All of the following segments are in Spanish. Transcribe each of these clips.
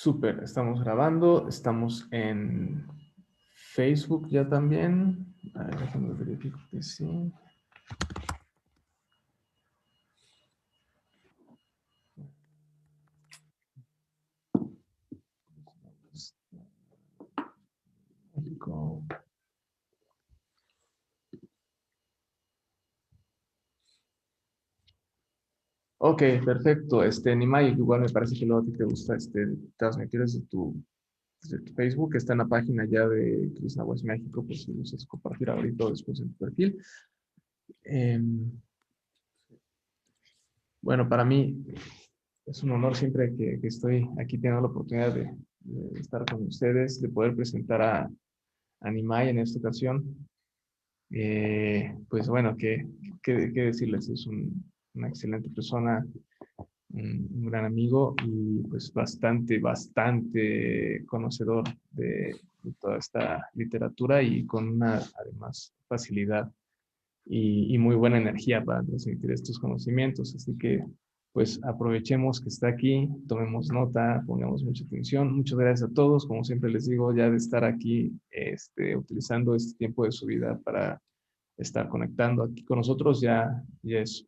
Súper, estamos grabando, estamos en Facebook ya también. A ver, déjame verificar que sí. México. Ok, perfecto. Nimai, igual me parece que luego a ti te gusta transmitir desde tu Facebook, que está en la página ya de Krishna West México, pues si gustas compartir ahorita o después en tu perfil. Bueno, para mí es un honor siempre que estoy aquí teniendo la oportunidad de estar con ustedes, de poder presentar a Nimai en esta ocasión. Pues bueno, qué decirles, es una excelente persona, un gran amigo y pues bastante conocedor de toda esta literatura y con una, además, facilidad y muy buena energía para transmitir estos conocimientos. Así que, pues, aprovechemos que está aquí, tomemos nota, pongamos mucha atención. Muchas gracias a todos, como siempre les digo, ya de estar aquí, utilizando este tiempo de su vida para estar conectando aquí con nosotros, ya es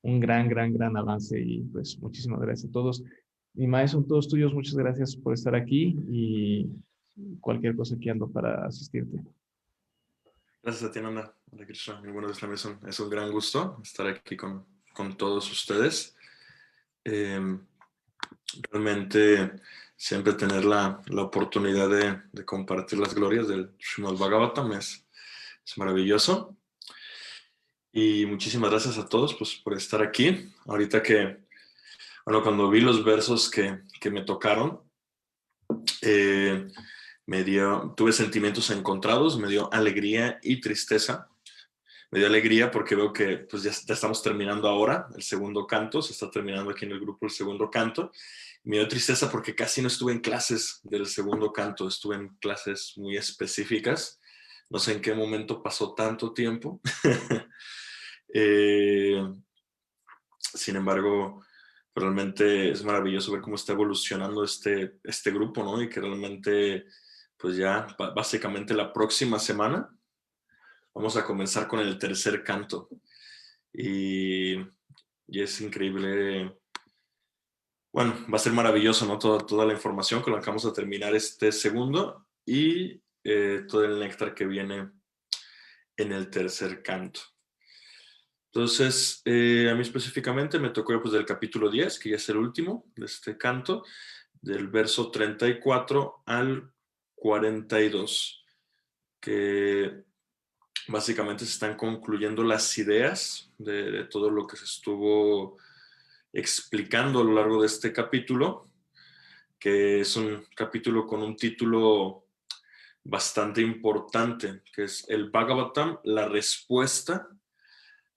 un gran avance y pues muchísimas gracias a todos. Y Mae, son todos tuyos, muchas gracias por estar aquí y cualquier cosa que ando para asistirte. Gracias a ti, Nanda. Hola, Krishna. Muy buenos días, es un gran gusto estar aquí con todos ustedes. Realmente siempre tener la oportunidad de compartir las glorias del Srimad Bhagavatam es maravilloso. Y muchísimas gracias a todos pues, por estar aquí. Ahorita cuando vi los versos que me tocaron, tuve sentimientos encontrados, me dio alegría y tristeza. Me dio alegría porque veo que pues ya estamos terminando ahora el segundo canto, se está terminando aquí en el grupo el segundo canto. Me dio tristeza porque casi no estuve en clases del segundo canto, estuve en clases muy específicas. No sé en qué momento pasó tanto tiempo. Sin embargo, realmente es maravilloso ver cómo está evolucionando este grupo, ¿no? Y que realmente, pues ya básicamente la próxima semana vamos a comenzar con el tercer canto. Y es increíble. Bueno, va a ser maravilloso, ¿no? Toda la información con la que vamos a terminar este segundo y todo el néctar que viene en el tercer canto. Entonces, a mí específicamente me tocó pues, del capítulo 10, que ya es el último de este canto, del verso 34 al 42, que básicamente se están concluyendo las ideas de todo lo que se estuvo explicando a lo largo de este capítulo, que es un capítulo con un título bastante importante, que es el Bhagavatam, la respuesta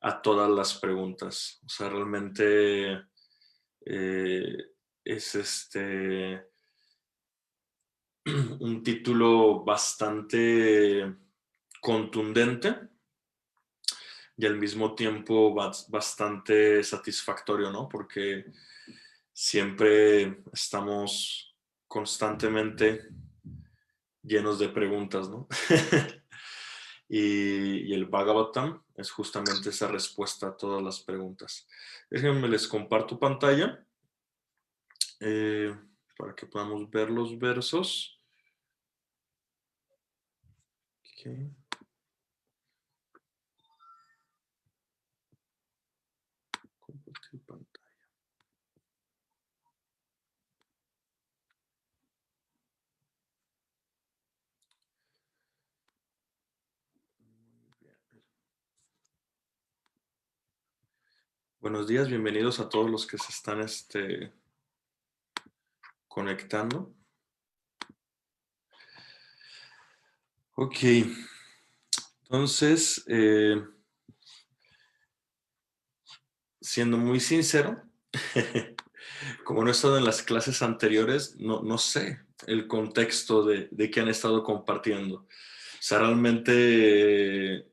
a todas las preguntas. O sea, realmente es un título bastante contundente y al mismo tiempo bastante satisfactorio, ¿no? Porque siempre estamos constantemente llenos de preguntas, ¿no? y el Bhagavatam es justamente esa respuesta a todas las preguntas. Déjenme les comparto pantalla para que podamos ver los versos. Okay. Compartir pantalla. Buenos días, bienvenidos a todos los que se están conectando. Ok, entonces, siendo muy sincero, como no he estado en las clases anteriores, no sé el contexto de qué han estado compartiendo. O sea, realmente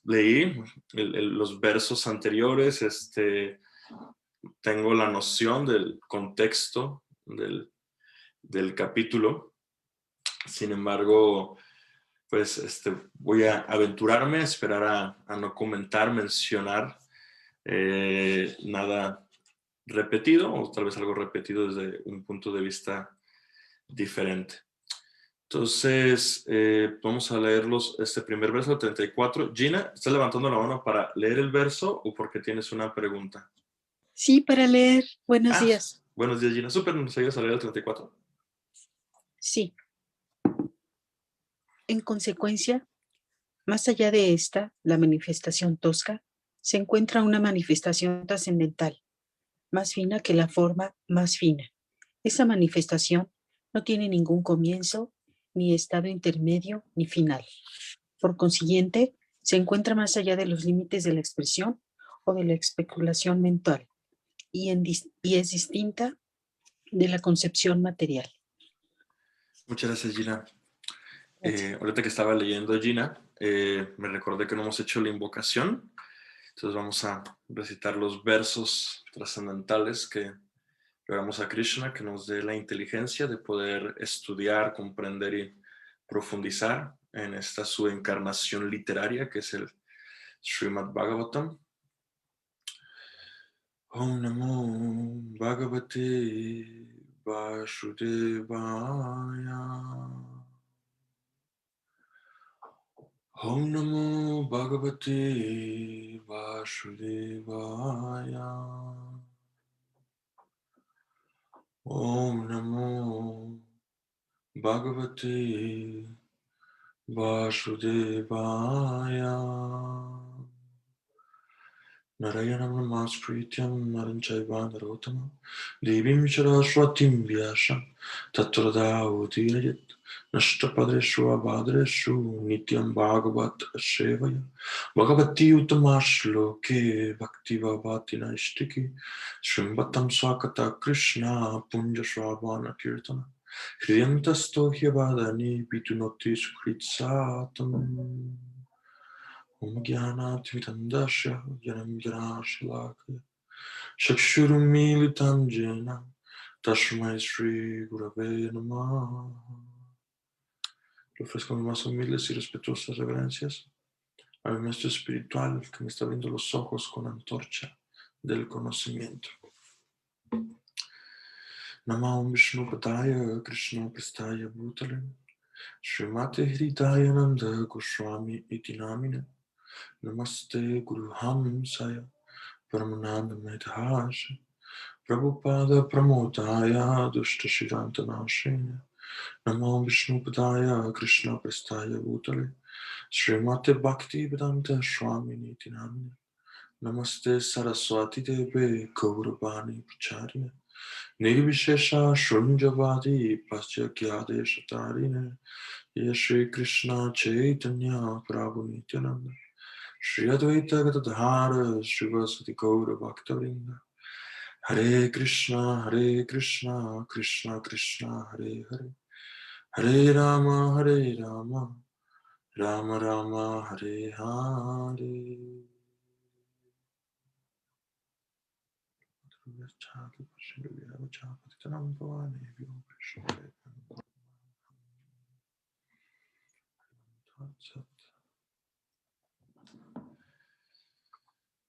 leí los versos anteriores, tengo la noción del contexto del capítulo. Sin embargo, pues voy a aventurarme, a esperar a no comentar, mencionar nada repetido, o tal vez algo repetido desde un punto de vista diferente. Entonces, vamos a leer este primer verso, 34. Gina, ¿estás levantando la mano para leer el verso o porque tienes una pregunta? Sí, para leer. Buenos días. Buenos días, Gina. Súper, ¿nos ayudas a leer el 34? Sí. En consecuencia, más allá de esta, la manifestación tosca, se encuentra una manifestación trascendental, más fina que la forma más fina. Esa manifestación no tiene ningún comienzo, ni estado intermedio, ni final. Por consiguiente, se encuentra más allá de los límites de la expresión o de la especulación mental, y es distinta de la concepción material. Muchas gracias, Gina. Gracias. Ahorita que estaba leyendo, Gina, me recordé que no hemos hecho la invocación. Entonces vamos a recitar los versos trascendentales que oramos a Krishna, que nos dé la inteligencia de poder estudiar, comprender y profundizar en esta su encarnación literaria, que es el Srimad Bhagavatam. Om Namo Bhagavate Vasudevaya. Om Namo Bhagavate Vasudevaya. Om Namo Bhagavate Vasudevaya. Narayanam Namaskrityam Naranchayva Narottam Devim Saraswatim Vyasam Tatrada Udirayat Nashtapadreshu Abhadreshu Nityam Bhagavat Sevaya Bhagavati Utamashloke Bhakti Vavati Naishtiki Shrimbatam Swakata Krishna Punja Shravana Kirtana Hriyantasto Hyavadani Pitunoti Sukritsatam Om Jnanatmitandasya Janam Janashalakaya Chakshurumilitam Jena Tashmai Sri Gurave Namaha. Le ofrezco mis más humildes y respetuosas reverencias a mi maestro espiritual que me está abriendo los ojos con antorcha del conocimiento. Namah Vishnu Padaya Krishna Prestaya Bhutale Srimate Hridaya Nanda Goswami Iti Namine Namaste Guru Hamsaya Paramananda Medhasya Prabhupada Pramodaya Dushta Shiranta Nashina Namo Vishnu Padaya Krishna Prestaya Bhutale Srimate Bhakti Vedanta Swami Niti Namine Namaste Saraswati Deve Gauravani Pracharya Nirvishesha Shrunjavadi Pasyakyade Shatarine Shri Krishna Chaitanya Prabhu Nityananda Shri Advaita Gadadhara Srivasati Gaura Bhaktavinda Hare Krishna Krishna Krishna Hare Hare Hare Rama Rama Rama Hare Hare.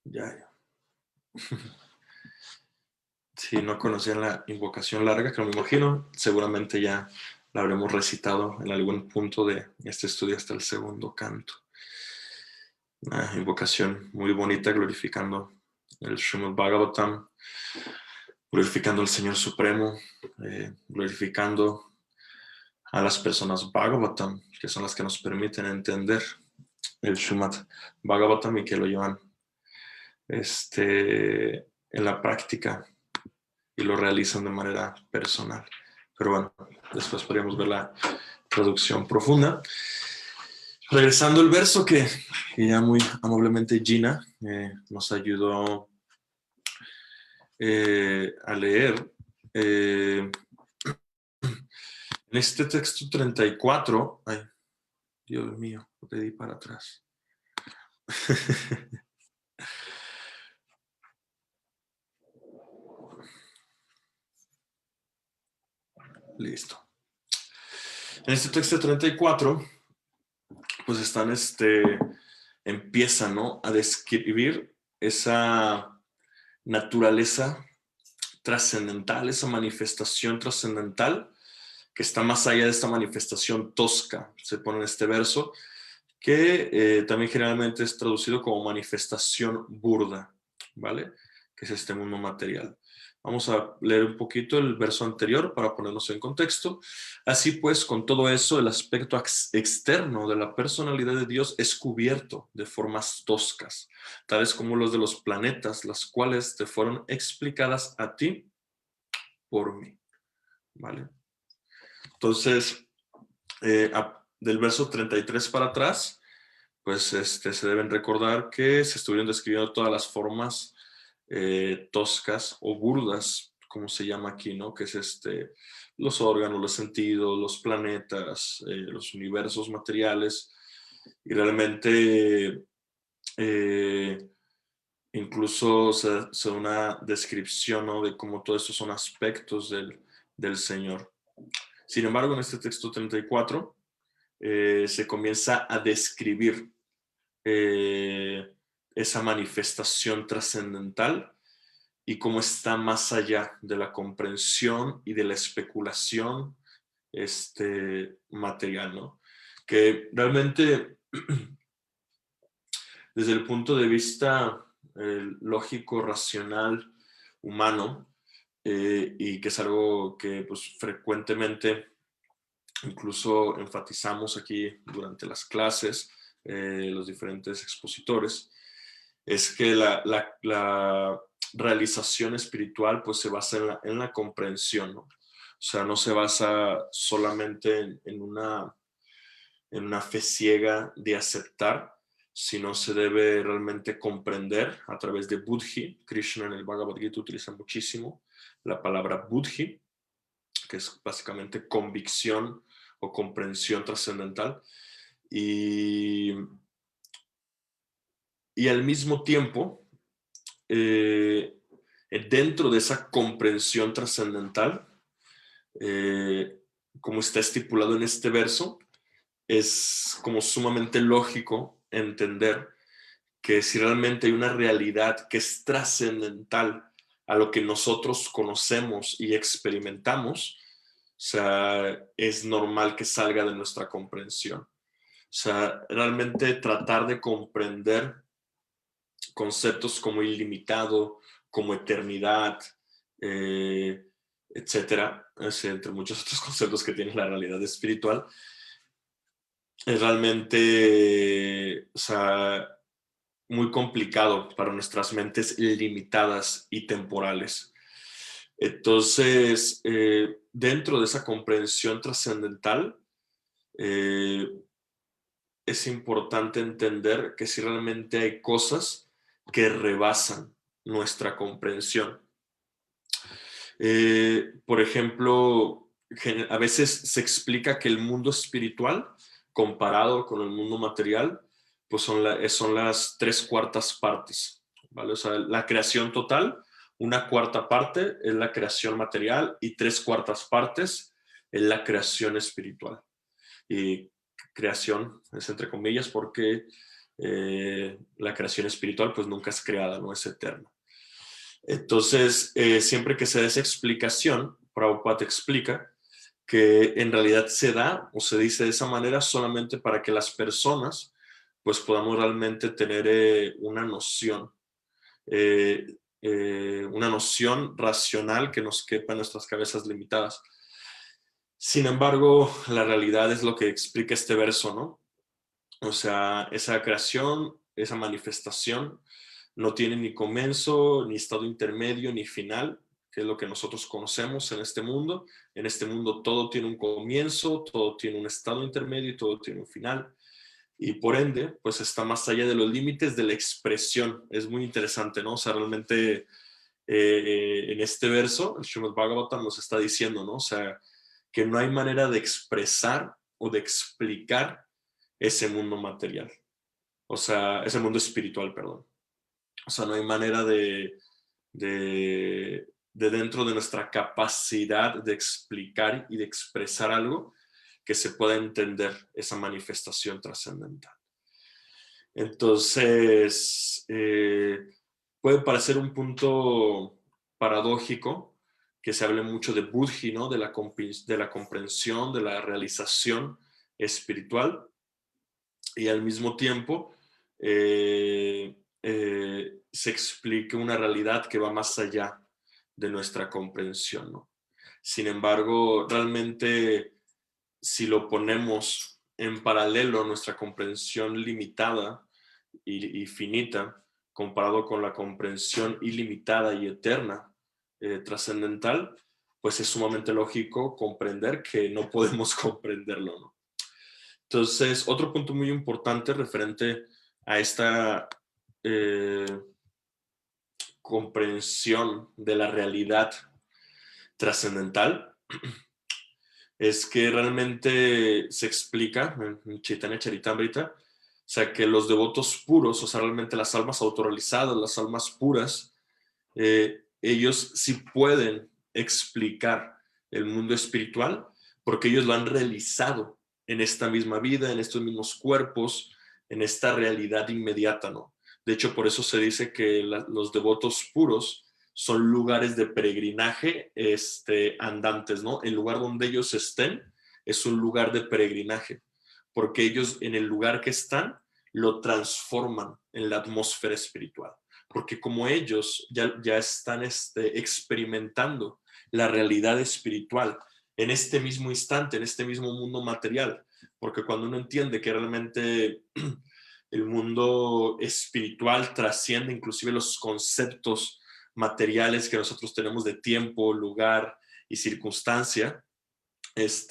Ya. Si no conocían la invocación larga, que no me imagino, seguramente ya la habremos recitado en algún punto de este estudio hasta el segundo canto. Una invocación muy bonita glorificando el Srimad Bhagavatam, glorificando al Señor Supremo, glorificando a las personas Bhagavatam, que son las que nos permiten entender el Srimad Bhagavatam y que lo llevan en la práctica y lo realizan de manera personal. Pero bueno, después podríamos ver la traducción profunda. Regresando al verso que ya muy amablemente Gina nos ayudó a leer. En este texto 34, ay, Dios mío, lo pedí para atrás. Listo. En este texto 34, pues empiezan, ¿no?, a describir esa naturaleza trascendental, esa manifestación trascendental que está más allá de esta manifestación tosca. Se pone en este verso, que también generalmente es traducido como manifestación burda, ¿vale? Que es este mundo material. Vamos a leer un poquito el verso anterior para ponernos en contexto. Así pues, con todo eso, el aspecto externo de la personalidad de Dios es cubierto de formas toscas, tales como los de los planetas, las cuales te fueron explicadas a ti por mí, ¿vale? Entonces, del verso 33 para atrás, pues se deben recordar que se estuvieron describiendo todas las formas toscas o burdas, como se llama aquí, ¿no? Que es los órganos, los sentidos, los planetas, los universos materiales, y realmente incluso se da una descripción, ¿no?, de cómo todos estos son aspectos del Señor. Sin embargo, en este texto 34 se comienza a describir esa manifestación trascendental y cómo está más allá de la comprensión y de la especulación material, ¿no? Que realmente, desde el punto de vista lógico, racional, humano, y que es algo que pues frecuentemente incluso enfatizamos aquí durante las clases, los diferentes expositores, es que la realización espiritual pues se basa en la comprensión, ¿no? O sea, no se basa solamente en una fe ciega de aceptar, sino se debe realmente comprender a través de buddhi. Krishna en el Bhagavad Gita utiliza muchísimo la palabra buddhi, que es básicamente convicción o comprensión trascendental, y al mismo tiempo, dentro de esa comprensión trascendental, como está estipulado en este verso, es como sumamente lógico entender que si realmente hay una realidad que es trascendental a lo que nosotros conocemos y experimentamos, o sea, es normal que salga de nuestra comprensión. O sea, realmente tratar de comprender conceptos como ilimitado, como eternidad, etcétera, entre muchos otros conceptos que tiene la realidad espiritual, es realmente, o sea, muy complicado para nuestras mentes limitadas y temporales. Entonces, dentro de esa comprensión trascendental, es importante entender que si realmente hay cosas que rebasan nuestra comprensión. Por ejemplo, a veces se explica que el mundo espiritual, comparado con el mundo material, pues son las 3/4 partes, ¿vale? O sea, la creación total, 1/4 parte es la creación material y 3/4 partes es la creación espiritual. Y creación es entre comillas porque la creación espiritual pues nunca es creada, no es eterna. Entonces, siempre que se da esa explicación, Prabhupada explica que en realidad se da o se dice de esa manera solamente para que las personas pues podamos realmente tener una noción racional que nos quepa en nuestras cabezas limitadas. Sin embargo, la realidad es lo que explica este verso, ¿no? O sea, esa creación, esa manifestación, no tiene ni comienzo, ni estado intermedio, ni final, que es lo que nosotros conocemos en este mundo. En este mundo todo tiene un comienzo, todo tiene un estado intermedio y todo tiene un final. Y por ende, pues está más allá de los límites de la expresión. Es muy interesante, ¿no? O sea, realmente en este verso, el Srimad Bhagavatam nos está diciendo, ¿no? O sea, que no hay manera de expresar o de explicar ese mundo material. O sea, ese mundo espiritual, perdón. O sea, no hay manera de de dentro de nuestra capacidad de explicar y de expresar algo que se pueda entender esa manifestación trascendental. Entonces, puede parecer un punto paradójico que se hable mucho de buddhi, ¿no? de la comprensión, de la realización espiritual, y al mismo tiempo se explique una realidad que va más allá de nuestra comprensión, ¿no? Sin embargo, realmente, si lo ponemos en paralelo, nuestra comprensión limitada y finita, comparado con la comprensión ilimitada y eterna, trascendental, pues es sumamente lógico comprender que no podemos comprenderlo, ¿no? Entonces, otro punto muy importante referente a esta comprensión de la realidad trascendental es que realmente se explica en Chaitanya Charitamrita, o sea, que los devotos puros, o sea, realmente las almas autorrealizadas, las almas puras, ellos sí pueden explicar el mundo espiritual porque ellos lo han realizado en esta misma vida, en estos mismos cuerpos, en esta realidad inmediata, ¿no? De hecho, por eso se dice que los devotos puros son lugares de peregrinaje andantes, ¿no? El lugar donde ellos estén es un lugar de peregrinaje, porque ellos en el lugar que están lo transforman en la atmósfera espiritual, porque como ellos ya están experimentando la realidad espiritual en este mismo instante, en este mismo mundo material, porque cuando uno entiende que realmente el mundo espiritual trasciende inclusive los conceptos materiales que nosotros tenemos de tiempo, lugar y circunstancia, es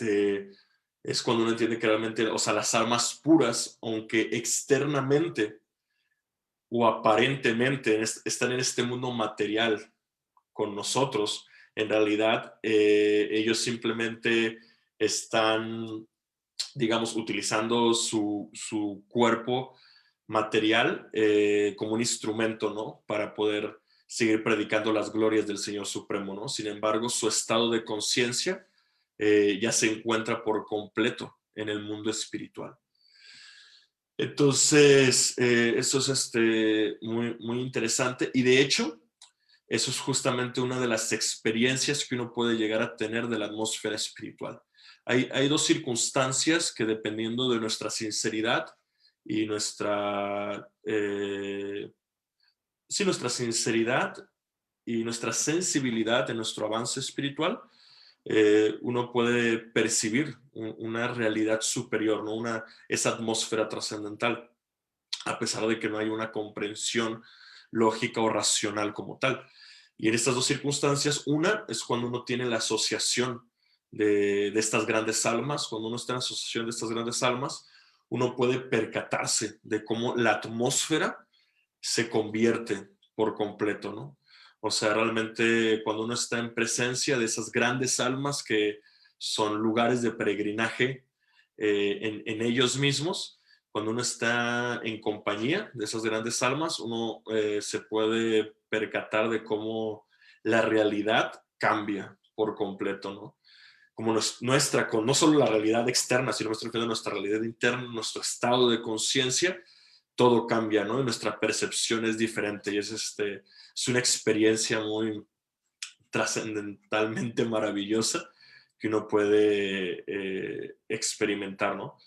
cuando uno entiende que realmente, o sea, las almas puras, aunque externamente o aparentemente están en este mundo material con nosotros, en realidad ellos simplemente están, digamos, utilizando su cuerpo material como un instrumento, ¿no? Para poder seguir predicando las glorias del Señor Supremo, ¿no? Sin embargo, su estado de conciencia ya se encuentra por completo en el mundo espiritual. Entonces, eso es muy, muy interesante, y de hecho, eso es justamente una de las experiencias que uno puede llegar a tener de la atmósfera espiritual. Hay dos circunstancias que, dependiendo de nuestra sinceridad y nuestra sinceridad y nuestra sensibilidad en nuestro avance espiritual, uno puede percibir una realidad superior, ¿no? Esa atmósfera trascendental, a pesar de que no hay una comprensión lógica o racional como tal. Y en estas dos circunstancias, una es cuando uno tiene la asociación de estas grandes almas. Cuando uno está en la asociación de estas grandes almas, uno puede percatarse de cómo la atmósfera se convierte por completo, ¿no? O sea, realmente cuando uno está en presencia de esas grandes almas que son lugares de peregrinaje en ellos mismos, cuando uno está en compañía de esas grandes almas, uno se puede percatar de cómo la realidad cambia por completo, ¿no? Como no solo la realidad externa, sino nuestra realidad interna, nuestro estado de conciencia, todo cambia, ¿no? Y nuestra percepción es diferente, y es una experiencia muy trascendentalmente maravillosa que uno puede experimentar, ¿no?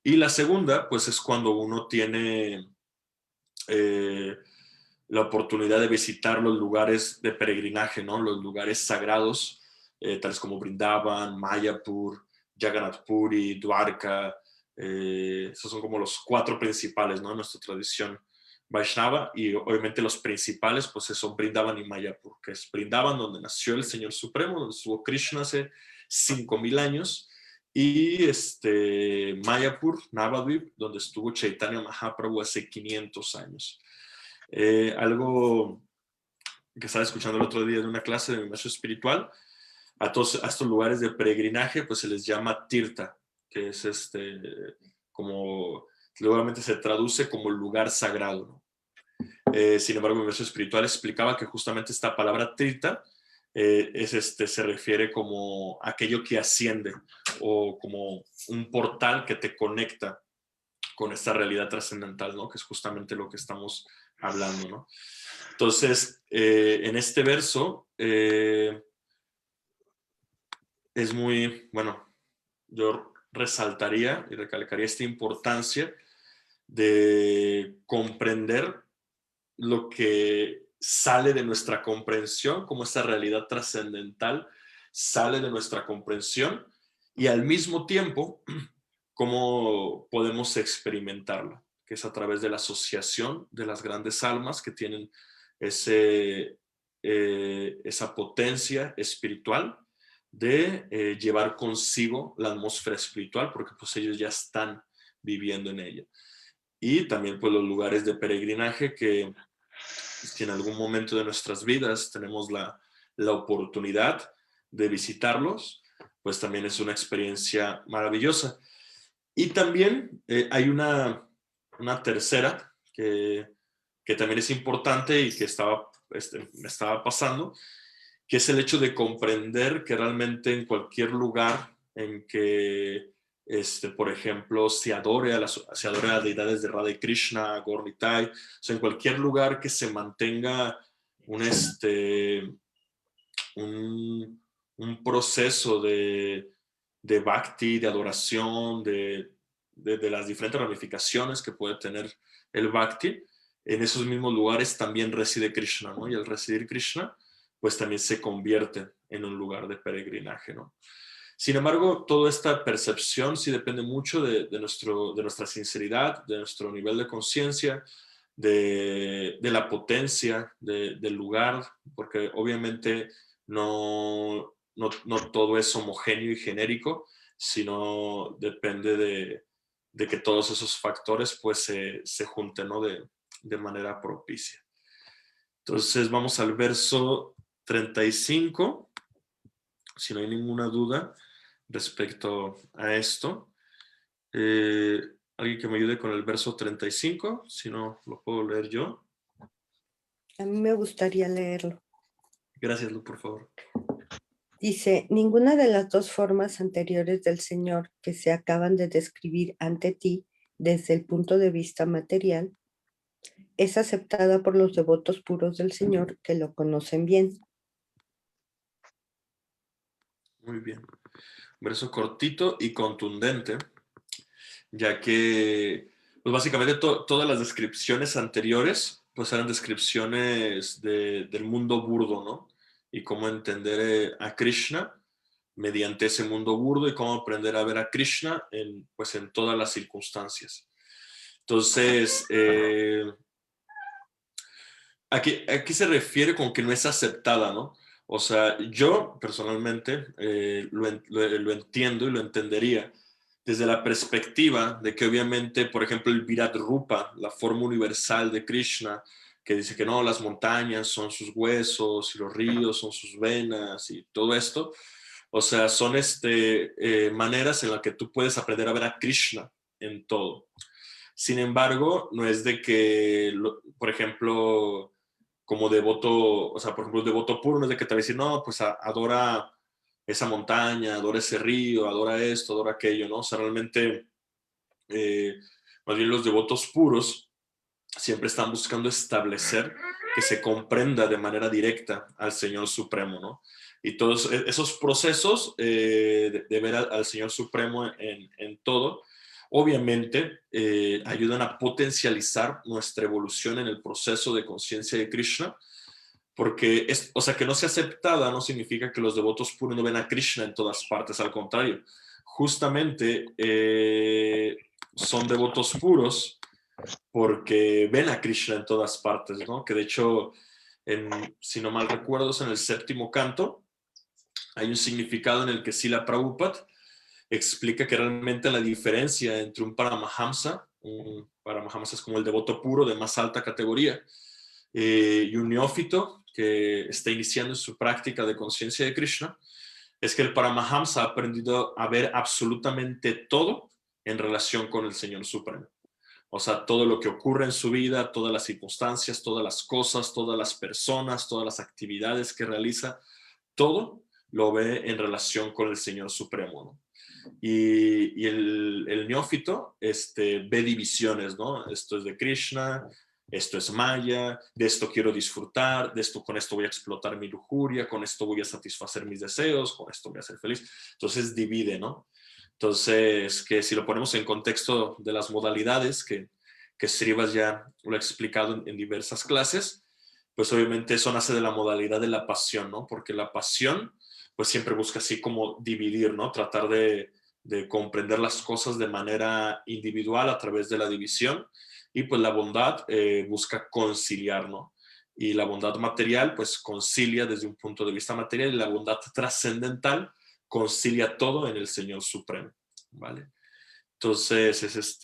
Y la segunda, pues, es cuando uno tiene la oportunidad de visitar los lugares de peregrinaje, ¿no? Los lugares sagrados, tales como Brindavan, Mayapur, Jagannath Puri, Dwarka. Esos son como los 4 principales, ¿no? En nuestra tradición Vaishnava, y obviamente los principales, pues, son Brindavan y Mayapur, que es Brindavan, donde nació el Señor Supremo, donde estuvo Krishna hace 5,000 años, y Mayapur, Navadvip, donde estuvo Chaitanya Mahaprabhu hace 500 años. Algo que estaba escuchando el otro día en una clase de mi maestro espiritual, a estos lugares de peregrinaje, pues se les llama tirta, que es como, seguramente se traduce como lugar sagrado, ¿no? Sin embargo, mi maestro espiritual explicaba que justamente esta palabra tirta se refiere como aquello que asciende o como un portal que te conecta con esta realidad trascendental, ¿no? Que es justamente lo que estamos hablando, ¿no? Entonces, en este verso es muy, bueno, yo resaltaría y recalcaría esta importancia de comprender lo que sale de nuestra comprensión, como esta realidad trascendental sale de nuestra comprensión y al mismo tiempo cómo podemos experimentarla, que es a través de la asociación de las grandes almas que tienen esa potencia espiritual de llevar consigo la atmósfera espiritual, porque pues ellos ya están viviendo en ella. Y también pues los lugares de peregrinaje que si en algún momento de nuestras vidas tenemos la oportunidad de visitarlos, pues también es una experiencia maravillosa. Y también hay una tercera que también es importante y que me estaba pasando, que es el hecho de comprender que realmente en cualquier lugar en que, por ejemplo, se adore a deidades de Radha y Krishna, Gaur Nitai, o sea, en cualquier lugar que se mantenga un, un proceso de bhakti, de adoración, de las diferentes ramificaciones que puede tener el bhakti, en esos mismos lugares también reside Krishna, ¿no? Y al residir Krishna, pues también se convierte en un lugar de peregrinaje, ¿no? Sin embargo, toda esta percepción sí depende mucho de nuestra sinceridad, de nuestro nivel de conciencia, de la potencia del lugar, porque obviamente no todo es homogéneo y genérico, sino depende de que todos esos factores pues se junten, ¿no? de manera propicia. Entonces vamos al verso 35, si no hay ninguna duda respecto a esto. ¿Alguien que me ayude con el verso 35? Si no, lo puedo leer yo. A mí me gustaría leerlo. Gracias, Lu, por favor. Dice, ninguna de las dos formas anteriores del Señor que se acaban de describir ante ti desde el punto de vista material es aceptada por los devotos puros del Señor que lo conocen bien. Muy bien. Verso cortito y contundente, ya que pues básicamente todas las descripciones anteriores pues eran descripciones del mundo burdo, ¿no? Y cómo entender a Krishna mediante ese mundo burdo y cómo aprender a ver a Krishna pues en todas las circunstancias. Entonces, aquí se refiere con que no es aceptada, ¿no? O sea, yo personalmente lo entiendo y lo entendería desde la perspectiva de que obviamente, por ejemplo, el Virat Rupa, la forma universal de Krishna, que dice que no, las montañas son sus huesos y los ríos son sus venas y todo esto, o sea, son maneras en las que tú puedes aprender a ver a Krishna en todo. Sin embargo, no es de que, por ejemplo, como devoto, o sea, por ejemplo, devoto puro no es de que te va a decir, no, pues adora esa montaña, adora ese río, adora esto, adora aquello, ¿no? O sea, realmente, más bien los devotos puros siempre están buscando establecer que se comprenda de manera directa al Señor Supremo, ¿no? Y todos esos procesos de ver al Señor Supremo en todo, obviamente ayudan a potencializar nuestra evolución en el proceso de conciencia de Krishna, porque o sea, que no sea aceptada no significa que los devotos puros no ven a Krishna en todas partes, al contrario, justamente son devotos puros porque ven a Krishna en todas partes, ¿no? Que de hecho, si no mal recuerdo, es en el séptimo canto, hay un significado en el que Srila Prabhupada explica que realmente la diferencia entre un Paramahamsa es como el devoto puro de más alta categoría, y un neófito que está iniciando su práctica de conciencia de Krishna, es que el Paramahamsa ha aprendido a ver absolutamente todo en relación con el Señor Supremo. O sea, todo lo que ocurre en su vida, todas las circunstancias, todas las cosas, todas las personas, todas las actividades que realiza, todo lo ve en relación con el Señor Supremo, ¿no? Y el neófito ve divisiones, ¿no? Esto es de Krishna, esto es Maya, de esto quiero disfrutar, con esto voy a explotar mi lujuria, con esto voy a satisfacer mis deseos, con esto voy a ser feliz. Entonces divide, ¿no? Entonces, que si lo ponemos en contexto de las modalidades, que Srivas ya lo ha explicado en diversas clases, pues obviamente eso nace de la modalidad de la pasión, ¿no? Porque la pasión, pues siempre busca así como dividir, ¿no? Tratar de comprender las cosas de manera individual a través de la división, y pues la bondad busca conciliar, ¿no? Y la bondad material, pues concilia desde un punto de vista material, y la bondad trascendental concilia todo en el Señor Supremo, ¿vale? Entonces es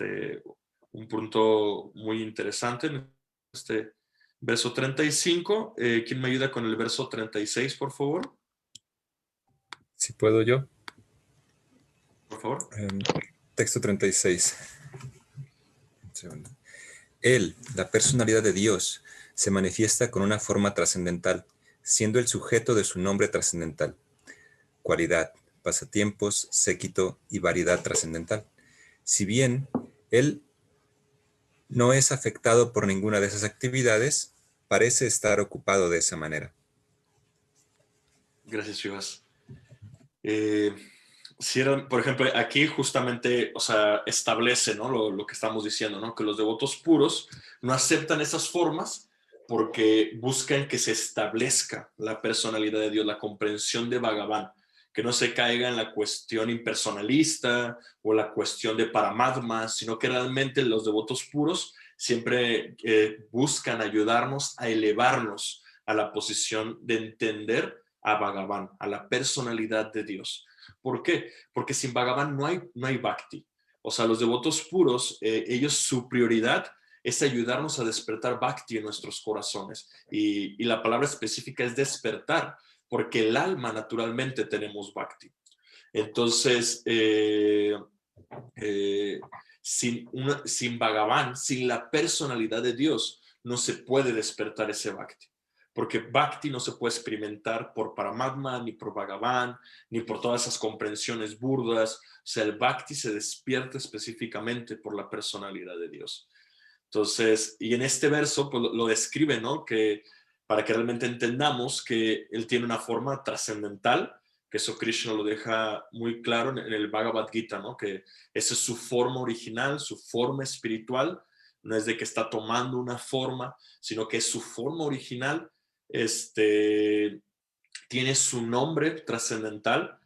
un punto muy interesante en este verso 35. ¿Quién me ayuda con el verso 36, por favor? Si puedo yo. Por favor. Texto 36. Un segundo. Él, la personalidad de Dios, se manifiesta con una forma trascendental, siendo el sujeto de su nombre trascendental. Cualidad, pasatiempos, séquito y variedad trascendental. Si bien él no es afectado por ninguna de esas actividades, parece estar ocupado de esa manera. Gracias, Chivas. Por ejemplo, aquí justamente, o sea, establece, ¿no? lo que estamos diciendo, ¿no? Que los devotos puros no aceptan esas formas porque buscan que se establezca la personalidad de Dios, la comprensión de Bhagavan, que no se caiga en la cuestión impersonalista o la cuestión de Paramatma, sino que realmente los devotos puros siempre buscan ayudarnos a elevarnos a la posición de entender a Bhagavan, a la personalidad de Dios. ¿Por qué? Porque sin Bhagavan no hay bhakti. O sea, los devotos puros, ellos su prioridad es ayudarnos a despertar bhakti en nuestros corazones. Y la palabra específica es despertar, porque el alma naturalmente tenemos bhakti. Entonces, sin Bhagavan, sin la personalidad de Dios, no se puede despertar ese bhakti. Porque bhakti no se puede experimentar por Paramatma, ni por Bhagavan, ni por todas esas comprensiones burdas. O sea, el bhakti se despierta específicamente por la personalidad de Dios. Entonces, y en este verso pues, lo describe, ¿no? Que para que realmente entendamos que él tiene una forma trascendental, que eso Krishna lo deja muy claro en el Bhagavad Gita, ¿no? Que esa es su forma original, su forma espiritual. No es de que está tomando una forma, sino que es su forma original. Tiene su nombre trascendental,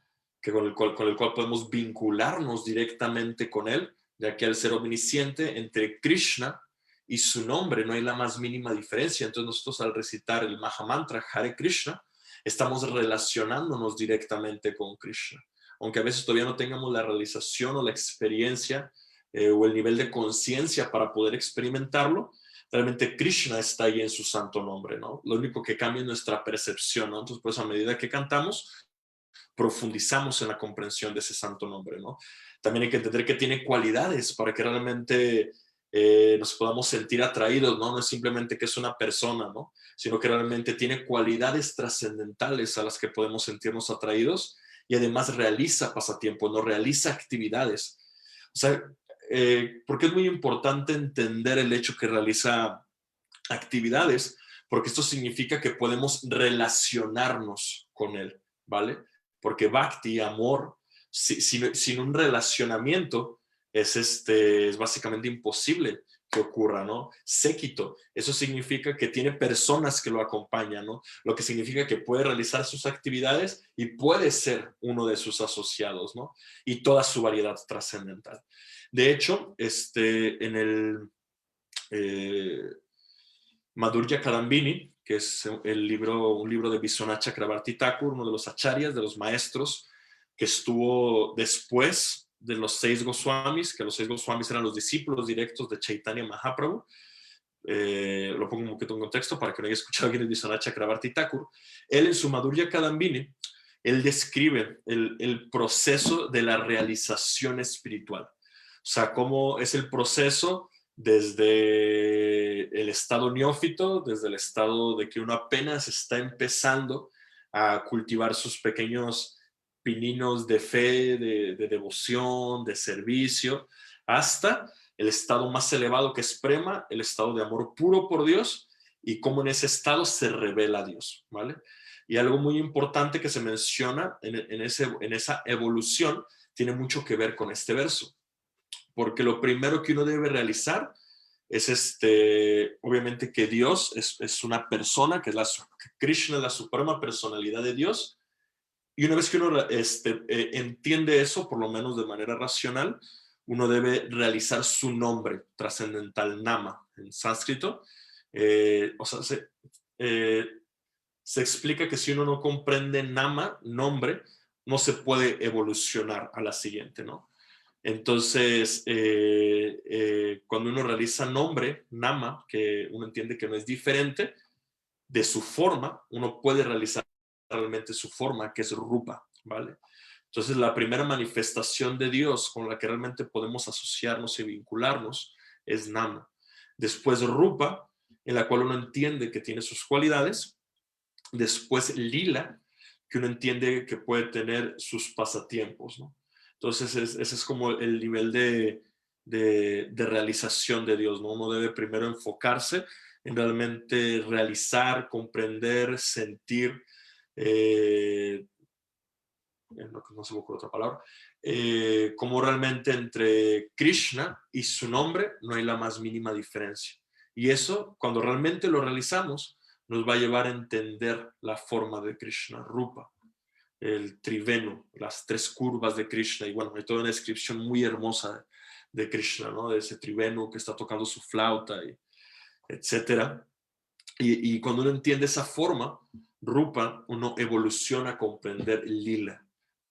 con el cual podemos vincularnos directamente con él, ya que al ser omnisciente, entre Krishna y su nombre no hay la más mínima diferencia. Entonces nosotros al recitar el Mahamantra Hare Krishna, estamos relacionándonos directamente con Krishna. Aunque a veces todavía no tengamos la realización o la experiencia o el nivel de conciencia para poder experimentarlo, realmente Krishna está ahí en su santo nombre, ¿no? Lo único que cambia es nuestra percepción, ¿no? Entonces, pues a medida que cantamos, profundizamos en la comprensión de ese santo nombre, ¿no? También hay que entender que tiene cualidades para que realmente nos podamos sentir atraídos, ¿no? No es simplemente que es una persona, ¿no? Sino que realmente tiene cualidades trascendentales a las que podemos sentirnos atraídos, y además realiza pasatiempos, ¿no? Realiza actividades. O sea, porque es muy importante entender el hecho que realiza actividades, porque esto significa que podemos relacionarnos con él, ¿vale? Porque bhakti, amor, sin un relacionamiento es básicamente imposible que ocurra, ¿no? Séquito, eso significa que tiene personas que lo acompañan, ¿no? Lo que significa que puede realizar sus actividades y puede ser uno de sus asociados, ¿no? Y toda su variedad trascendental. De hecho, en el Madhurya Kadambini, que es un libro de Vishwanath Chakrabarti Thakur, uno de los acharyas, de los maestros, que estuvo después de los 6 Goswamis, que los 6 Goswamis eran los discípulos directos de Chaitanya Mahaprabhu. Lo pongo un poquito en contexto para que no haya escuchado bien el Vishwanath Chakrabarti Thakur. Él en su Madhurya Kadambini, él describe el proceso de la realización espiritual. O sea, cómo es el proceso desde el estado neófito, desde el estado de que uno apenas está empezando a cultivar sus pequeños pininos de fe, de devoción, de servicio, hasta el estado más elevado que es Prema, el estado de amor puro por Dios, y cómo en ese estado se revela a Dios, ¿vale? Y algo muy importante que se menciona en esa evolución tiene mucho que ver con este verso, porque lo primero que uno debe realizar es obviamente que Dios es una persona, que Krishna es la suprema personalidad de Dios, y una vez que uno entiende eso, por lo menos de manera racional, uno debe realizar su nombre trascendental, Nama, en sánscrito. O sea, se explica que si uno no comprende Nama, nombre, no se puede evolucionar a la siguiente, ¿no? Entonces, cuando uno realiza nombre, Nama, que uno entiende que no es diferente de su forma, uno puede realizar realmente su forma, que es Rupa, ¿vale? Entonces, la primera manifestación de Dios con la que realmente podemos asociarnos y vincularnos es Nama. Después Rupa, en la cual uno entiende que tiene sus cualidades. Después Lila, que uno entiende que puede tener sus pasatiempos, ¿no? Entonces, ese es como el nivel de realización de Dios, ¿no? Uno debe primero enfocarse en realmente realizar, comprender, sentir, no se me ocurre otra palabra, como realmente entre Krishna y su nombre no hay la más mínima diferencia. Y eso, cuando realmente lo realizamos, nos va a llevar a entender la forma de Krishna, Rupa, el triveno, las tres curvas de Krishna. Y bueno, hay toda una descripción muy hermosa de Krishna, ¿no? De ese triveno que está tocando su flauta, etcétera. Y cuando uno entiende esa forma, Rupa, uno evoluciona a comprender Lila,